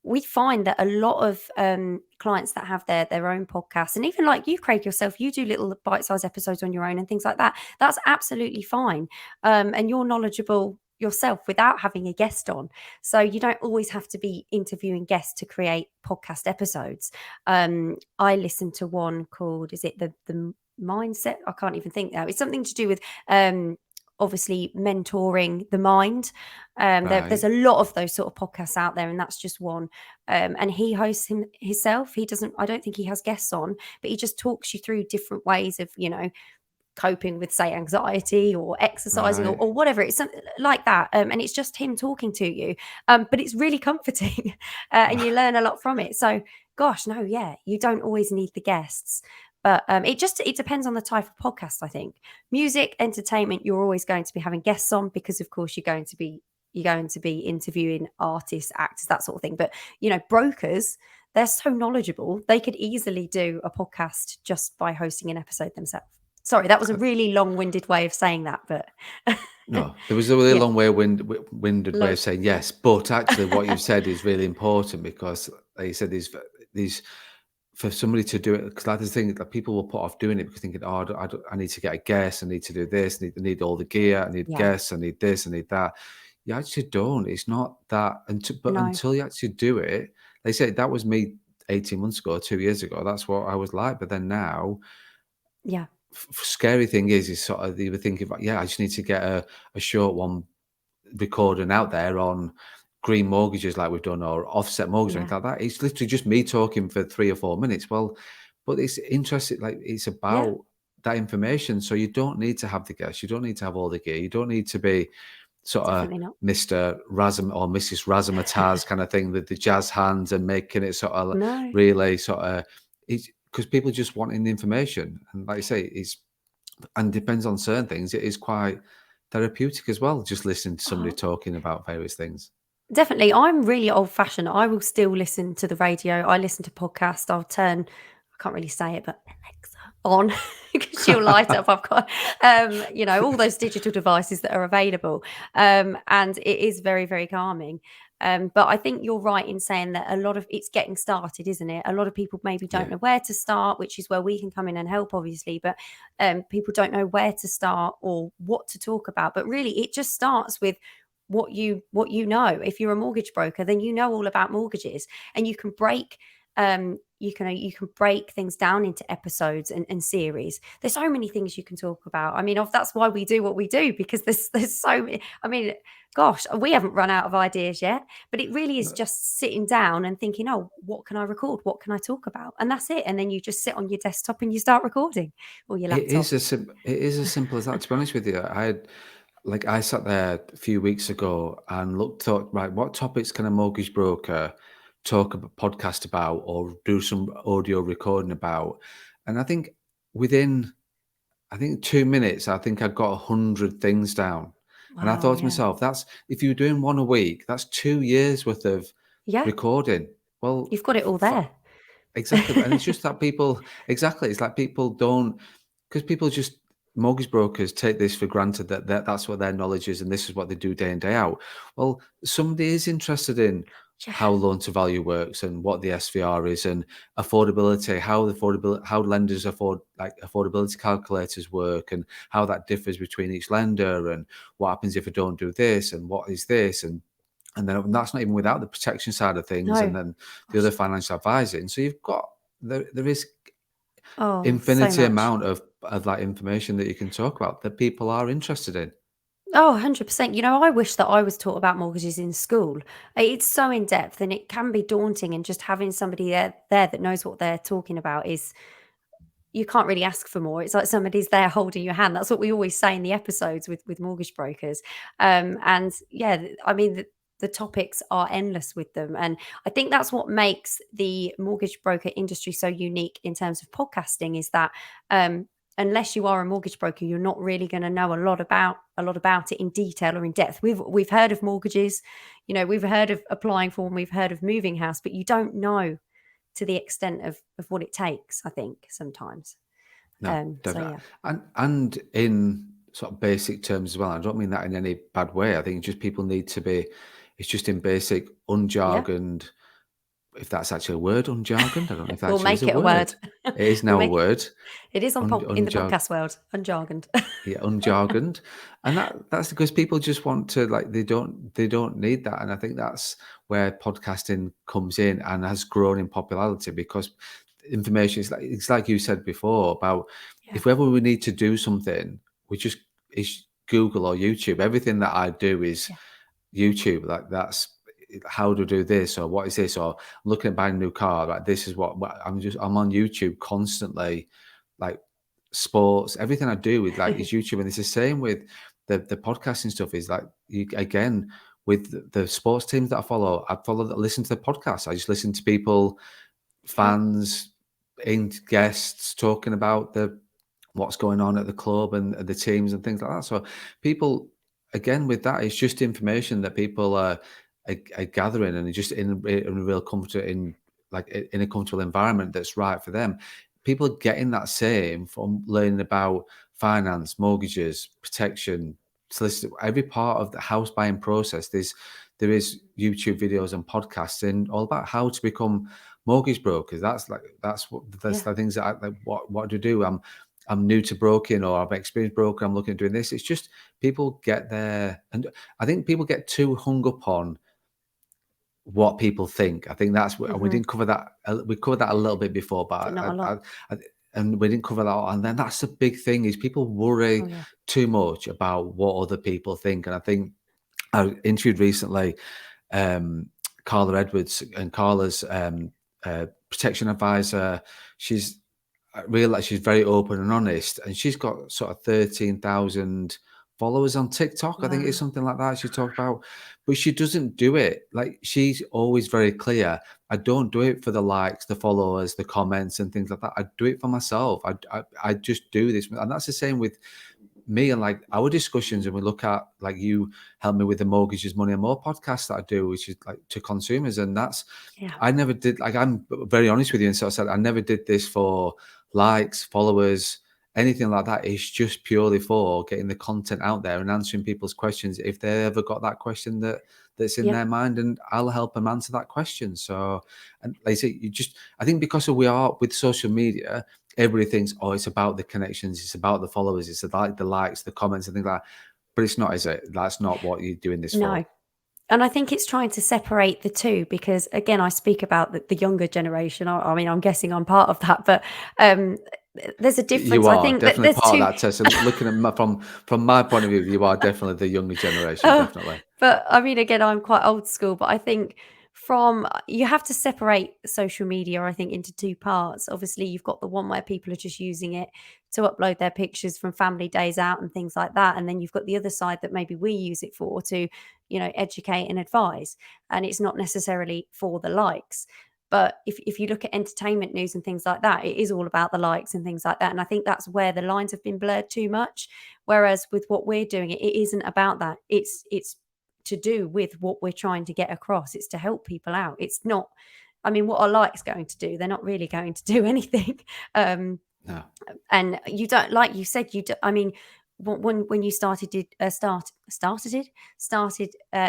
Speaker 2: we find that a lot of clients that have their own podcasts, and even like you, Craig, yourself, you do little bite-sized episodes on your own and things like that. That's absolutely fine. And you're knowledgeable yourself without having a guest on. So you don't always have to be interviewing guests to create podcast episodes. I listened to one called, is it the mindset? I can't even think now. It's something to do with obviously mentoring the mind. There's
Speaker 1: Right.
Speaker 2: a lot of those sort of podcasts out there, and that's just one. And he hosts himself. He doesn't. I don't think he has guests on, but he just talks you through different ways of coping with, say, anxiety or exercising or,
Speaker 1: Right.
Speaker 2: or whatever. It's something like that. And it's just him talking to you. But it's really comforting and you learn a lot from it. So, gosh, no, yeah, you don't always need the guests. But it depends on the type of podcast, I think. Music, entertainment, you're always going to be having guests on because, of course, you're going to be interviewing artists, actors, that sort of thing. But, brokers, they're so knowledgeable. They could easily do a podcast just by hosting an episode themselves. Sorry, that was a really long-winded way of saying that, but
Speaker 1: No, there was a really
Speaker 2: yeah,
Speaker 1: long winded way
Speaker 2: low,
Speaker 1: of saying
Speaker 2: yeah,
Speaker 1: yes, but actually what you've said is really important because, like you said, these for somebody to do it, because like the thing that people will put off doing it because thinking, oh, I need to get a guest, I need to do this, I need all the gear, I need
Speaker 2: yeah,
Speaker 1: guests, I need this, I need that. You actually don't. It's not that, but
Speaker 2: no,
Speaker 1: until you actually do it, they say that was me 18 months ago, 2 years ago. That's what I was like. But then now,
Speaker 2: yeah,
Speaker 1: scary thing is sort of you were thinking about, yeah, I just need to get a short one recording out there on green mortgages like we've done, or offset mortgage or
Speaker 2: yeah,
Speaker 1: anything like that. It's literally just me talking for 3 or 4 minutes. Well, but it's interesting, like it's
Speaker 2: yeah,
Speaker 1: about that information. So you don't need to have the guests, you don't need to have all the gear, you don't need to be sort of
Speaker 2: definitely not.
Speaker 1: Mr. Razam or Mrs. Razzmatazz kind of thing with the jazz hands and making it sort of
Speaker 2: No,
Speaker 1: really sort of. because people just wanting the information, and like I say, it's and depends on certain things. It is quite therapeutic as well, just listening to somebody
Speaker 2: Oh,
Speaker 1: talking about various things.
Speaker 2: definitely. I'm really old fashioned. I will still listen to the radio. I listen to podcasts. I'll turn, I can't really say it, but Alexa on because she'll light up. I've got, all those digital devices that are available. And it is very, very calming. But I think you're right in saying that a lot of it's getting started, isn't it? A lot of people maybe don't
Speaker 1: Yeah,
Speaker 2: know where to start, which is where we can come in and help, obviously. But people don't know where to start or what to talk about. But really, it just starts with what you know. If you're a mortgage broker, then you know all about mortgages, and you can break you can break things down into episodes and series. There's so many things you can talk about. I mean, that's why we do what we do, because there's so many. I mean, gosh, we haven't run out of ideas yet, but it really is just sitting down and thinking, oh, what can I record, what can I talk about, and that's it. And then you just sit on your desktop and you start recording, or your laptop.
Speaker 1: it is as simple as that. To be honest with you, I sat there a few weeks ago and thought, right, what topics can a mortgage broker talk about, podcast about, or do some audio recording about? And within, I think 2 minutes, I think I got 100 things down. And I
Speaker 2: Wow,
Speaker 1: thought to
Speaker 2: yeah.
Speaker 1: myself, that's if you're doing one a week, that's 2 years worth of
Speaker 2: Yeah,
Speaker 1: recording. Well,
Speaker 2: you've got it all there.
Speaker 1: exactly, but and it's just that people exactly, it's like people don't, because people just mortgage brokers take this for granted that's what their knowledge is and this is what they do day in, day out. Well, somebody is interested in
Speaker 2: Yeah,
Speaker 1: how loan to value works and what the SVR is and affordability, how lenders afford like affordability calculators work and how that differs between each lender and what happens if I don't do this and what is this and then that's not even without the protection side of things, and
Speaker 2: no,
Speaker 1: then the other
Speaker 2: gosh.
Speaker 1: financial advising. So you've got there is
Speaker 2: Oh, so
Speaker 1: infinity
Speaker 2: much.
Speaker 1: amount of that information that you can talk about that people are interested in.
Speaker 2: Oh, 100%. I wish that I was taught about mortgages in school. It's so in depth and it can be daunting, and just having somebody there that knows what they're talking about is, you can't really ask for more. It's like somebody's there holding your hand. That's what we always say in the episodes with mortgage brokers. And yeah, I mean, the topics are endless with them. And I think that's what makes the mortgage broker industry so unique in terms of podcasting, is that unless you are a mortgage broker, you're not really going to know a lot about it in detail or in depth. We've heard of mortgages, we've heard of applying for them, we've heard of moving house, but you don't know to the extent of what it takes, I think, sometimes.
Speaker 1: No,
Speaker 2: So
Speaker 1: definitely,
Speaker 2: yeah.
Speaker 1: and in sort of basic terms as well. I don't mean that in any bad way. I think just people need to be. It's just in basic,
Speaker 2: Yeah.
Speaker 1: unjargoned. If that's actually a word, unjargoned. I don't know if that
Speaker 2: We'll
Speaker 1: actually is
Speaker 2: make
Speaker 1: a
Speaker 2: it a word.
Speaker 1: word. It is
Speaker 2: We'll
Speaker 1: now a
Speaker 2: make it.
Speaker 1: word.
Speaker 2: It is in the
Speaker 1: Unjargoned.
Speaker 2: podcast world, unjargoned.
Speaker 1: Yeah, unjargoned, and that's because people just want to like they don't need that, and I think that's where podcasting comes in and has grown in popularity because information is like it's like you said before about
Speaker 2: Yeah.
Speaker 1: if ever we need to do something, we just it's Google or YouTube. Everything that I do is
Speaker 2: Yeah.
Speaker 1: YouTube. Like that's how to do this or what is this or I'm looking at buying a new car. Like this is what I'm on YouTube constantly, like sports, everything I do with like is YouTube, and it's the same with the podcasting stuff. Is like again with the sports teams that I follow that listen to the podcast. I just listen to people,
Speaker 2: Yeah.
Speaker 1: fans, in guests talking about the what's going on at the club and the teams and things like that. So people, again, with that, it's just information that people are gathering and just in a real comfort in in a comfortable environment that's right for them. People are getting that same from learning about finance, mortgages, protection, solicitor, every part of the house buying process. There is YouTube videos and podcasts and all about how to become mortgage brokers. That's
Speaker 2: Yeah.
Speaker 1: the things that like what to do. I'm new to broking or I'm experienced broker. I'm looking at doing this. It's just people get there, and I think people get too hung up on what people think. I think that's what we
Speaker 2: Hmm.
Speaker 1: didn't cover that. We covered that a little bit before, but
Speaker 2: Not a lot.
Speaker 1: and we didn't cover that. And then that's the big thing is people
Speaker 2: Oh
Speaker 1: worry
Speaker 2: yeah.
Speaker 1: too much about what other people think. And I think I interviewed recently um, Carla Edwards, and Carla's protection advisor. I realize she's very open and honest, and she's got sort of 13,000 followers on TikTok. I think it's
Speaker 2: Wow.
Speaker 1: something like that she talked about, but she doesn't do it. Like she's always very clear. I don't do it for the likes, the followers, the comments, and things like that. I do it for myself. I just do this, and that's the same with me and like our discussions. And we look at like you help me with the mortgages, money, and more podcast that I do, which is like to consumers, and that's
Speaker 2: Yeah.
Speaker 1: I never did. Like I'm very honest with you, and so I said I never did this for likes, followers, anything like that. It's just purely for getting the content out there and answering people's questions if they ever got that question that's in
Speaker 2: Yep.
Speaker 1: their mind, and I'll help them answer that question. So, and like I say, you just I think because of we are with social media, everybody thinks, oh, it's about the connections, it's about the followers, it's about the likes, the comments, and things like that. But it's not, is it? That's not what you're doing this for.
Speaker 2: No. And I think it's trying to separate the two because, again, I speak about the younger generation. I mean, I'm guessing I'm part of that, but um, there's a
Speaker 1: You
Speaker 2: difference. I
Speaker 1: are
Speaker 2: think that
Speaker 1: definitely
Speaker 2: there's
Speaker 1: part of
Speaker 2: two.
Speaker 1: that test. And looking at from my point of view, you are definitely the younger generation,
Speaker 2: Oh,
Speaker 1: definitely.
Speaker 2: but I mean, again, I'm quite old school, but I think from you have to separate social media, I think, into two parts. Obviously, you've got the one where people are just using it to upload their pictures from family days out and things like that. And then you've got the other side that maybe we use it for to, educate and advise. And it's not necessarily for the likes. But if you look at entertainment news and things like that, it is all about the likes and things like that. And I think that's where the lines have been blurred too much. Whereas with what we're doing, it isn't about that. It's to do with what we're trying to get across. It's to help people out. It's not. I mean, what are likes going to do? They're not really going to do anything. Um,
Speaker 1: No,
Speaker 2: and you don't, like you said, you. I mean, when you started it, started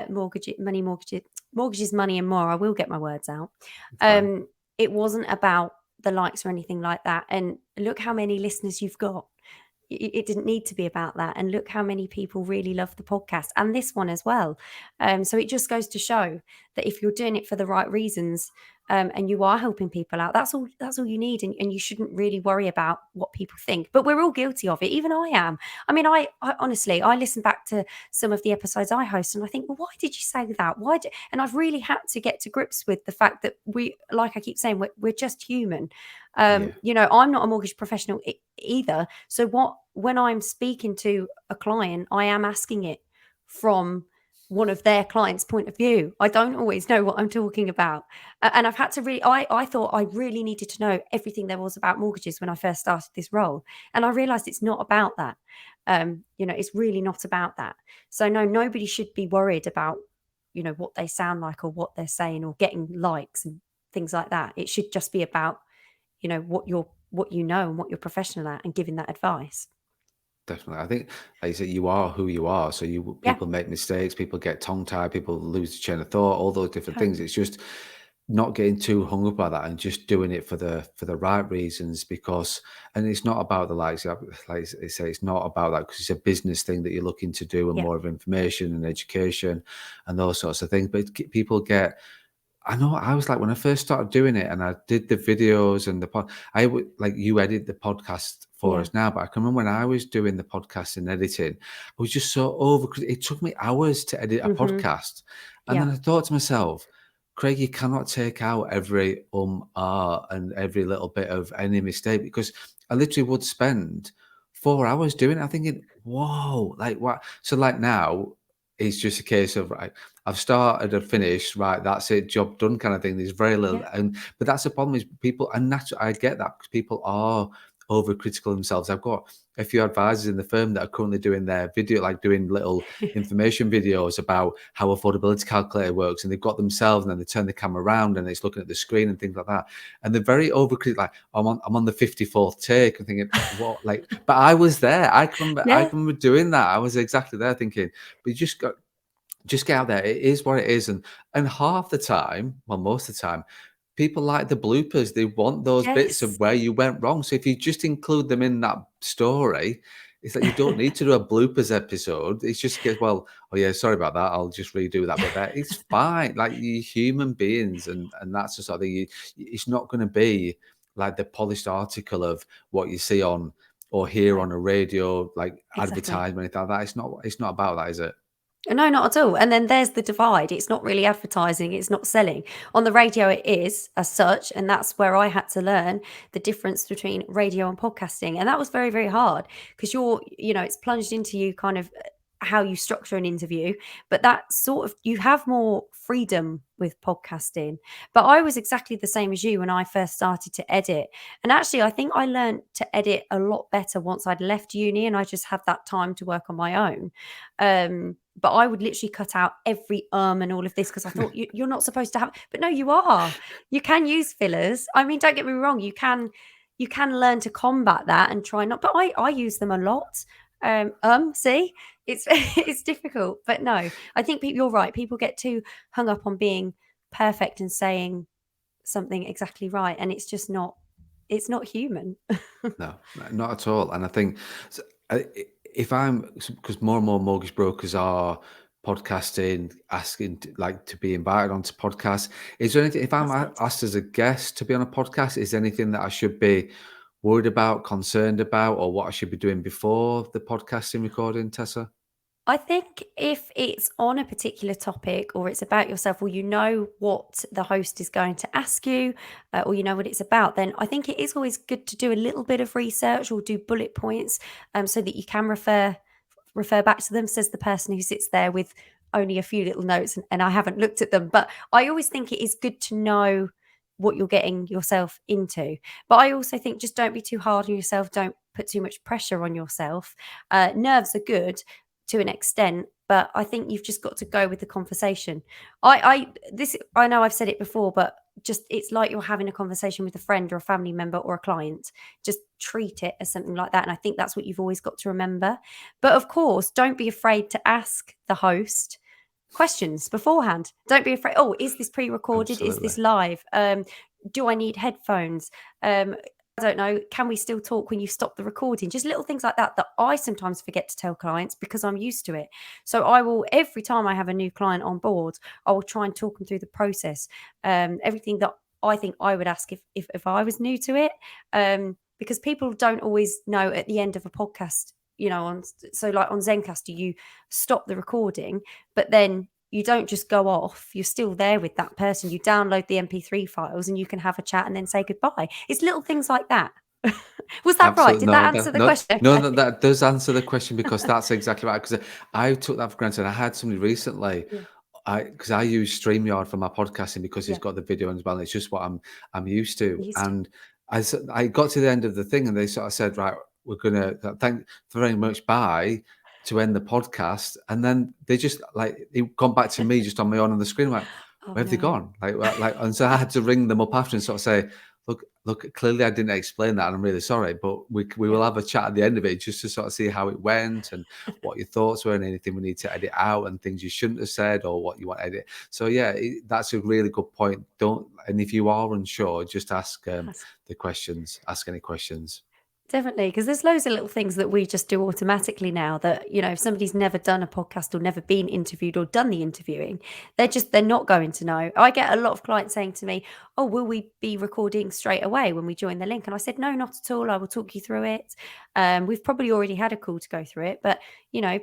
Speaker 2: mortgages, money, and more. I will get my words out.
Speaker 1: it's fine.
Speaker 2: It wasn't about the likes or anything like that. And look how many listeners you've got. It didn't need to be about that. And look how many people really love the podcast and this one as well. So it just goes to show that if you're doing it for the right reasons, and you are helping people out, that's all you need. And you shouldn't really worry about what people think. But we're all guilty of it. Even I am. I mean, I honestly, I listen back to some of the episodes I host and I think, well, why did you say that? And I've really had to get to grips with the fact that like I keep saying, we're just human.
Speaker 1: Yeah,
Speaker 2: I'm not a mortgage professional either. So when I'm speaking to a client, I am asking it from one of their clients' point of view. I don't always know what I'm talking about. And I've had to really, I thought I really needed to know everything there was about mortgages when I first started this role. And I realized it's not about that. It's really not about that. So no, nobody should be worried about, what they sound like or what they're saying or getting likes and things like that. It should just be about, what you know and what you're professional at and giving that advice.
Speaker 1: definitely. I think, like you said, you are who you are. So you
Speaker 2: Yeah.
Speaker 1: people make mistakes, people get tongue tied, people lose the chain of thought, all those different things.
Speaker 2: Totally.
Speaker 1: It's just not getting too hung up by that and just doing it for the right reasons. Because and it's not about the likes, like I say, it's not about that because it's a business thing that you're looking to do and
Speaker 2: Yeah.
Speaker 1: more of information and education and those sorts of things. But people get I know I was like when I first started doing it and I did the videos and the I would like you edit the podcast for
Speaker 2: Yeah.
Speaker 1: us now, but I can remember when I was doing the podcast and editing, I was just so over. It took me hours to edit a
Speaker 2: Mhm.
Speaker 1: podcast, and
Speaker 2: Yeah.
Speaker 1: then I thought to myself, Craig, you cannot take out every and every little bit of any mistake because I literally would spend 4 hours doing it. I'm thinking, whoa, like what? So like now, it's just a case of right. I've started and finished, right? That's it, job done, kind of thing. There's very little,
Speaker 2: Yeah.
Speaker 1: and but that's the problem is people, and naturally, I get that because people are overcritical themselves. I've got a few advisors in the firm that are currently doing their video, like doing little information videos about how affordability calculator works, and they've got themselves, and then they turn the camera around and it's looking at the screen and things like that. And they're very overcritical. Like I'm on the 54th take, and thinking what, like, but I was there. I
Speaker 2: Yeah.
Speaker 1: can remember doing that. I was exactly there, thinking, but you just get out there. It is what it is, and half the time, well, most of the time, people like the bloopers. They want those bits of
Speaker 2: Yes.
Speaker 1: where you went wrong. So if you just include them in that story, it's like you don't need to do a bloopers episode. It's just get well. Oh yeah, sorry about that. I'll just redo that bit there. It's fine. Like you human beings, and that's the sort of thing. It's not going to be like the polished article of what you see on or hear
Speaker 2: No,
Speaker 1: on a radio, like
Speaker 2: exactly.
Speaker 1: advertisement, anything like that. It's not. It's not about that, is it?
Speaker 2: No, not at all. And then there's the divide. It's not really advertising, it's not selling. On the radio, it is as such. And that's where I had to learn the difference between radio and podcasting. And that was very, very hard because it's plunged into you kind of. how you structure an interview, but that sort of, you have more freedom with podcasting. But I was exactly the same as you when I first started to edit. And actually, I think I learned to edit a lot better once I'd left uni and I just had that time to work on my own. But I would literally cut out every and all of this because I thought you're not supposed to have, but no, you are. You can use fillers. I mean, don't get me wrong, you can learn to combat that and try not, but I use them a lot. See, it's it's difficult, but no, I think you're right. People get too hung up on being perfect and saying something exactly right, and it's not human.
Speaker 1: No, not at all. And I think s- if I'm, because more and more mortgage brokers are podcasting, asking to be invited onto podcasts. Is there anything, if I'm
Speaker 2: That's good.
Speaker 1: asked as a guest to be on a podcast, is there anything that I should be worried about, concerned about, or what I should be doing before the podcasting recording, Tessa?
Speaker 2: I think if it's on a particular topic or it's about yourself, or you know what the host is going to ask you, or you know what it's about, then I think it is always good to do a little bit of research or do bullet points, so that you can refer back to them, says the person who sits there with only a few little notes and I haven't looked at them. But I always think it is good to know what you're getting yourself into. But I also think just don't be too hard on yourself. Don't put too much pressure on yourself. Nerves are good to an extent, but I think you've just got to go with the conversation. I know I've said it before, but just it's like you're having a conversation with a friend or a family member or a client. Just treat it as something like that. And I think that's what you've always got to remember. But of course, don't be afraid to ask the host questions beforehand. Don't be afraid. Oh, is this pre-recorded? Is
Speaker 1: Absolutely.
Speaker 2: this live? Do I need headphones? I don't know. Can we still talk when you stop the recording? Just little things like that that I sometimes forget to tell clients because I'm used to it. So I will, every time I have a new client on board, I will try and talk them through the process. Everything that I think I would ask if I was new to it. Because people don't always know at the end of a podcast, so like on Zencaster, you stop the recording, but then you don't just go off. You're still there with that person. You download the MP3 files and you can have a chat and then say goodbye. It's little things like that. Was that right?
Speaker 1: Absolutely.
Speaker 2: Did that
Speaker 1: No,
Speaker 2: answer the
Speaker 1: no,
Speaker 2: question?
Speaker 1: no,
Speaker 2: Okay.
Speaker 1: that does answer the question because that's exactly right. Because I took that for granted. I had somebody recently,
Speaker 2: Yeah.
Speaker 1: because I use StreamYard for my podcasting because it's
Speaker 2: Yeah.
Speaker 1: got the video as well. It's just what I'm used to.
Speaker 2: Used to.
Speaker 1: And I got to the end of the thing and they sort of said, right, we're gonna thank very much, bye, to end the podcast. And then they just like it gone back to me just on my own on the screen. Like,
Speaker 2: Oh
Speaker 1: where have they
Speaker 2: no.
Speaker 1: gone? And so I had to ring them up after and sort of say, look, clearly I didn't explain that, and I'm really sorry, but we
Speaker 2: Yeah.
Speaker 1: will have a chat at the end of it just to sort of see how it went and what your thoughts were and anything we need to edit out and things you shouldn't have said or what you want to edit. So yeah, that's a really good point. And if you are unsure, just ask
Speaker 2: Ask.
Speaker 1: the questions. Ask any questions.
Speaker 2: Definitely, because there's loads of little things that we just do automatically now that, if somebody's never done a podcast or never been interviewed or done the interviewing, they're not going to know. I get a lot of clients saying to me, "Oh, will we be recording straight away when we join the link?" And I said, "No, not at all. I will talk you through it. We've probably already had a call to go through it, but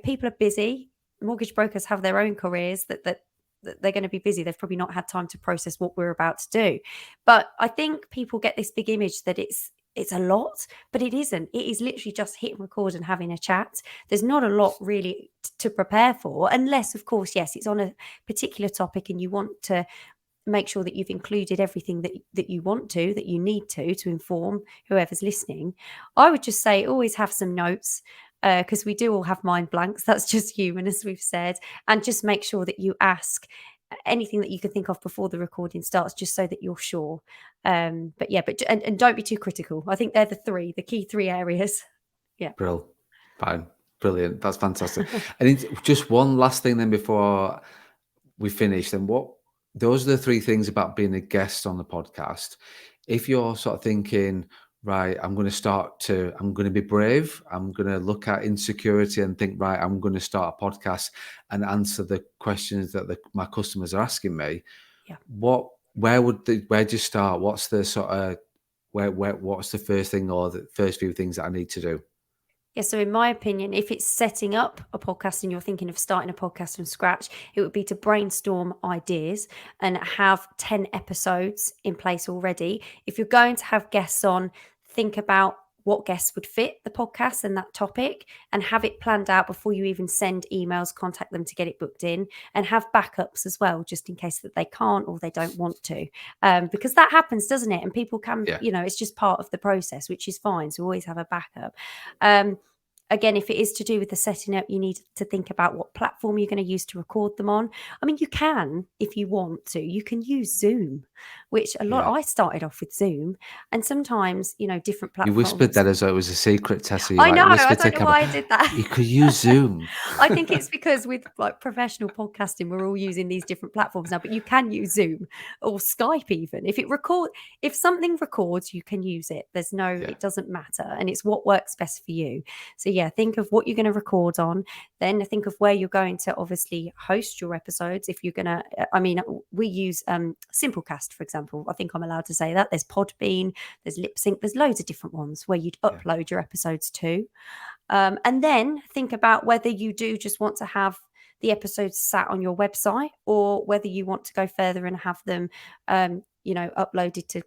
Speaker 2: people are busy. Mortgage brokers have their own careers that they're going to be busy. They've probably not had time to process what we're about to do." But I think people get this big image that it's a lot, but it isn't. It is literally just hitting record and having a chat. There's not a lot really to prepare for, unless, of course, yes, it's on a particular topic and you want to make sure that you've included everything that you want to, that you need to inform whoever's listening. I would just say always have some notes because we do all have mind blanks. That's just human, as we've said. And just make sure that you ask anything that you can think of before the recording starts, just so that you're sure. But yeah, and don't be too critical. I think they're the key three areas. Yeah.
Speaker 1: Brill. Fine. Brilliant. That's fantastic. And just one last thing then before we finish, then what those are the three things about being a guest on the podcast. If you're sort of thinking, right, I'm going to be brave, I'm going to look at insecurity and think, right, I'm going to start a podcast and answer the questions that my customers are asking me.
Speaker 2: Yeah.
Speaker 1: Where do you start? What's the sort of what's the first thing or the first few things that I need to do?
Speaker 2: Yeah, so in my opinion, if it's setting up a podcast and you're thinking of starting a podcast from scratch, it would be to brainstorm ideas and have 10 episodes in place already. If you're going to have guests on, think about what guests would fit the podcast and that topic, and have it planned out before you even send emails, contact them to get it booked in, and have backups as well, just in case that they can't or they don't want to. Because that happens, doesn't it? And people can,
Speaker 1: Yeah.
Speaker 2: it's just part of the process, which is fine. So always have a backup. Again, if it is to do with the setting up, you need to think about what platform you're going to use to record them on. I mean, you can, if you want to, you can use Zoom, which
Speaker 1: Yeah.
Speaker 2: I started off with Zoom, and sometimes, different
Speaker 1: You whispered
Speaker 2: platforms.
Speaker 1: that as though it was a secret, Tessa. You
Speaker 2: I
Speaker 1: like
Speaker 2: know, I
Speaker 1: whispered to
Speaker 2: don't know why I did that.
Speaker 1: You could use Zoom.
Speaker 2: I think it's because with like professional podcasting, we're all using these different platforms now, but you can use Zoom or Skype even. If something records, you can use it. It doesn't matter. And it's what works best for you. So yeah, think of what you're going to record on. Then think of where you're going to obviously host your episodes. If you're going to, we use Simplecast, for example. I think I'm allowed to say that. There's Podbean, there's LipSync, there's loads of different ones where you'd upload your episodes to. And then think about whether you do just want to have the episodes sat on your website, or whether you want to go further and have them, uploaded to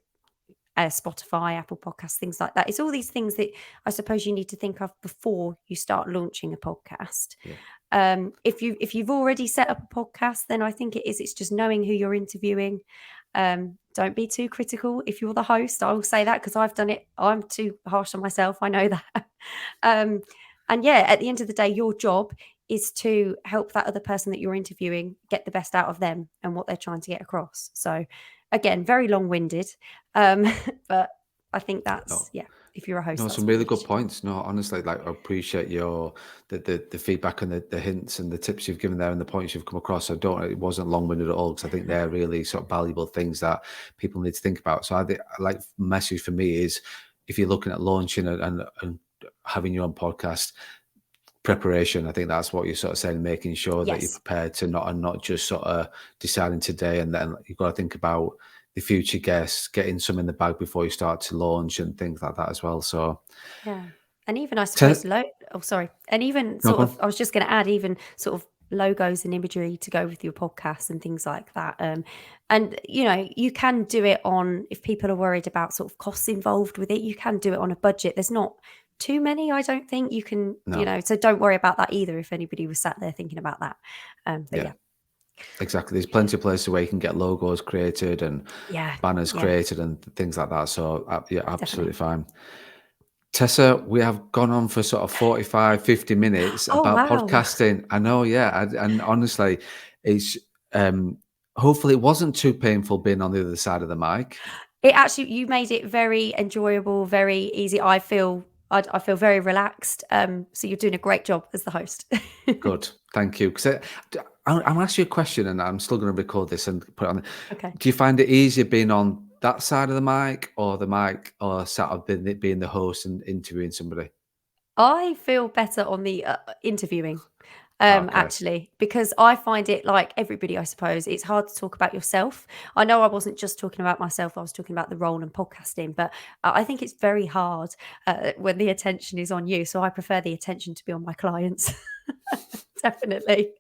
Speaker 2: Spotify, Apple Podcasts, things like that. It's all these things that I suppose you need to think of before you start launching a podcast.
Speaker 1: Yeah.
Speaker 2: If you've already set up a podcast, then I think it's just knowing who you're interviewing. Don't be too critical if you're the host. I will say that because I've done it. I'm too harsh on myself. I know that. And yeah, at the end of the day, your job is to help that other person that you're interviewing get the best out of them and what they're trying to get across. So again, very long-winded, but I think that's if you're a host,
Speaker 1: No,
Speaker 2: that's
Speaker 1: some
Speaker 2: what
Speaker 1: really
Speaker 2: you
Speaker 1: good
Speaker 2: should do.
Speaker 1: points. No, honestly, like I appreciate the feedback and the hints and the tips you've given there and the points you've come across. It wasn't long-winded at all, because I think they're really sort of valuable things that people need to think about. So I think, like, message for me is, if you're looking at launching and having your own podcast, preparation. I think that's what you're sort of saying, making sure that you're
Speaker 2: Yes.
Speaker 1: prepared to not just sort of deciding today, and then you've got to think about the future guests, getting some in the bag before you start to launch and things like that as well. So
Speaker 2: Yeah. And even I
Speaker 1: tell
Speaker 2: suppose and even
Speaker 1: no,
Speaker 2: sort
Speaker 1: go
Speaker 2: of
Speaker 1: on.
Speaker 2: I was just going to add even sort of logos and imagery to go with your podcast and things like that. And you can do it on, if people are worried about sort of costs involved with it, you can do it on a budget. There's not too many, I don't think. You can,
Speaker 1: No.
Speaker 2: so don't worry about that either if anybody was sat there thinking about that. But yeah.
Speaker 1: Exactly. There's plenty of places where you can get logos created and
Speaker 2: Yeah.
Speaker 1: banners
Speaker 2: Yeah,
Speaker 1: created and things like that. So absolutely
Speaker 2: definitely.
Speaker 1: fine. Tessa, we have gone on for sort of 45, 50 minutes
Speaker 2: Oh,
Speaker 1: about
Speaker 2: wow.
Speaker 1: podcasting. I know, yeah. And honestly, it's hopefully it wasn't too painful being on the other side of the mic.
Speaker 2: You made it very enjoyable, very easy. I feel very relaxed. So you're doing a great job as the host.
Speaker 1: Good. Thank you. Because I'm going to ask you a question, and I'm still going to record this and put it on.
Speaker 2: Okay.
Speaker 1: Do you find it easier being on that side of the mic, or sat of being the host and interviewing somebody?
Speaker 2: I feel better on the interviewing,
Speaker 1: Okay.
Speaker 2: actually, because I find it, like everybody, I suppose, it's hard to talk about yourself. I know I wasn't just talking about myself, I was talking about the role and podcasting, but I think it's very hard when the attention is on you. So I prefer the attention to be on my clients. Definitely.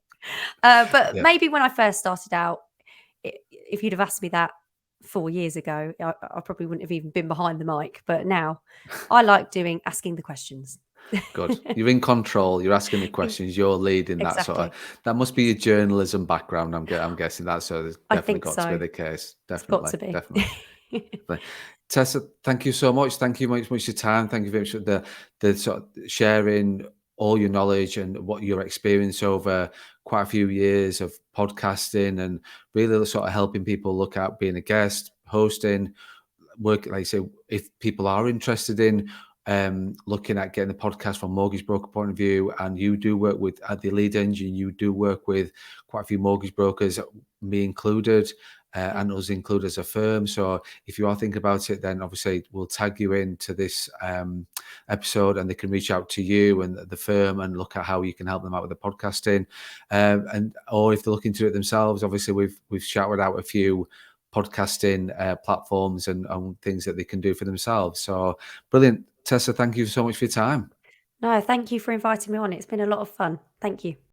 Speaker 2: But
Speaker 1: Yeah.
Speaker 2: maybe when I first started out, if you'd have asked me that 4 years ago, I probably wouldn't have even been behind the mic. But now I like asking the questions.
Speaker 1: Good. You're in control. You're asking the questions. You're leading that sort of.
Speaker 2: Exactly.
Speaker 1: That must be your journalism background. I'm guessing that. So there's
Speaker 2: I
Speaker 1: definitely
Speaker 2: think
Speaker 1: got to be
Speaker 2: so.
Speaker 1: the case.
Speaker 2: It's got
Speaker 1: Definitely,
Speaker 2: to be.
Speaker 1: definitely. Definitely. Tessa, thank you so much. Thank you much for your time. Thank you very much for the sort of sharing all your knowledge and what your experience over quite a few years of podcasting, and really sort of helping people look at being a guest, hosting, work. Like I say, if people are interested in looking at getting the podcast from mortgage broker point of view, and you do work with at the lead engine, you do work with quite a few mortgage brokers, me included,
Speaker 2: Yeah.
Speaker 1: and us included as a firm. So if you are thinking about it, then obviously we'll tag you into this episode, and they can reach out to you and the firm and look at how you can help them out with the podcasting, or if they're looking to do it themselves. Obviously we've shouted out a few podcasting platforms and things that they can do for themselves. So brilliant. Tessa, thank you so much for your time.
Speaker 2: No, thank you for inviting me on. It's been a lot of fun. Thank you.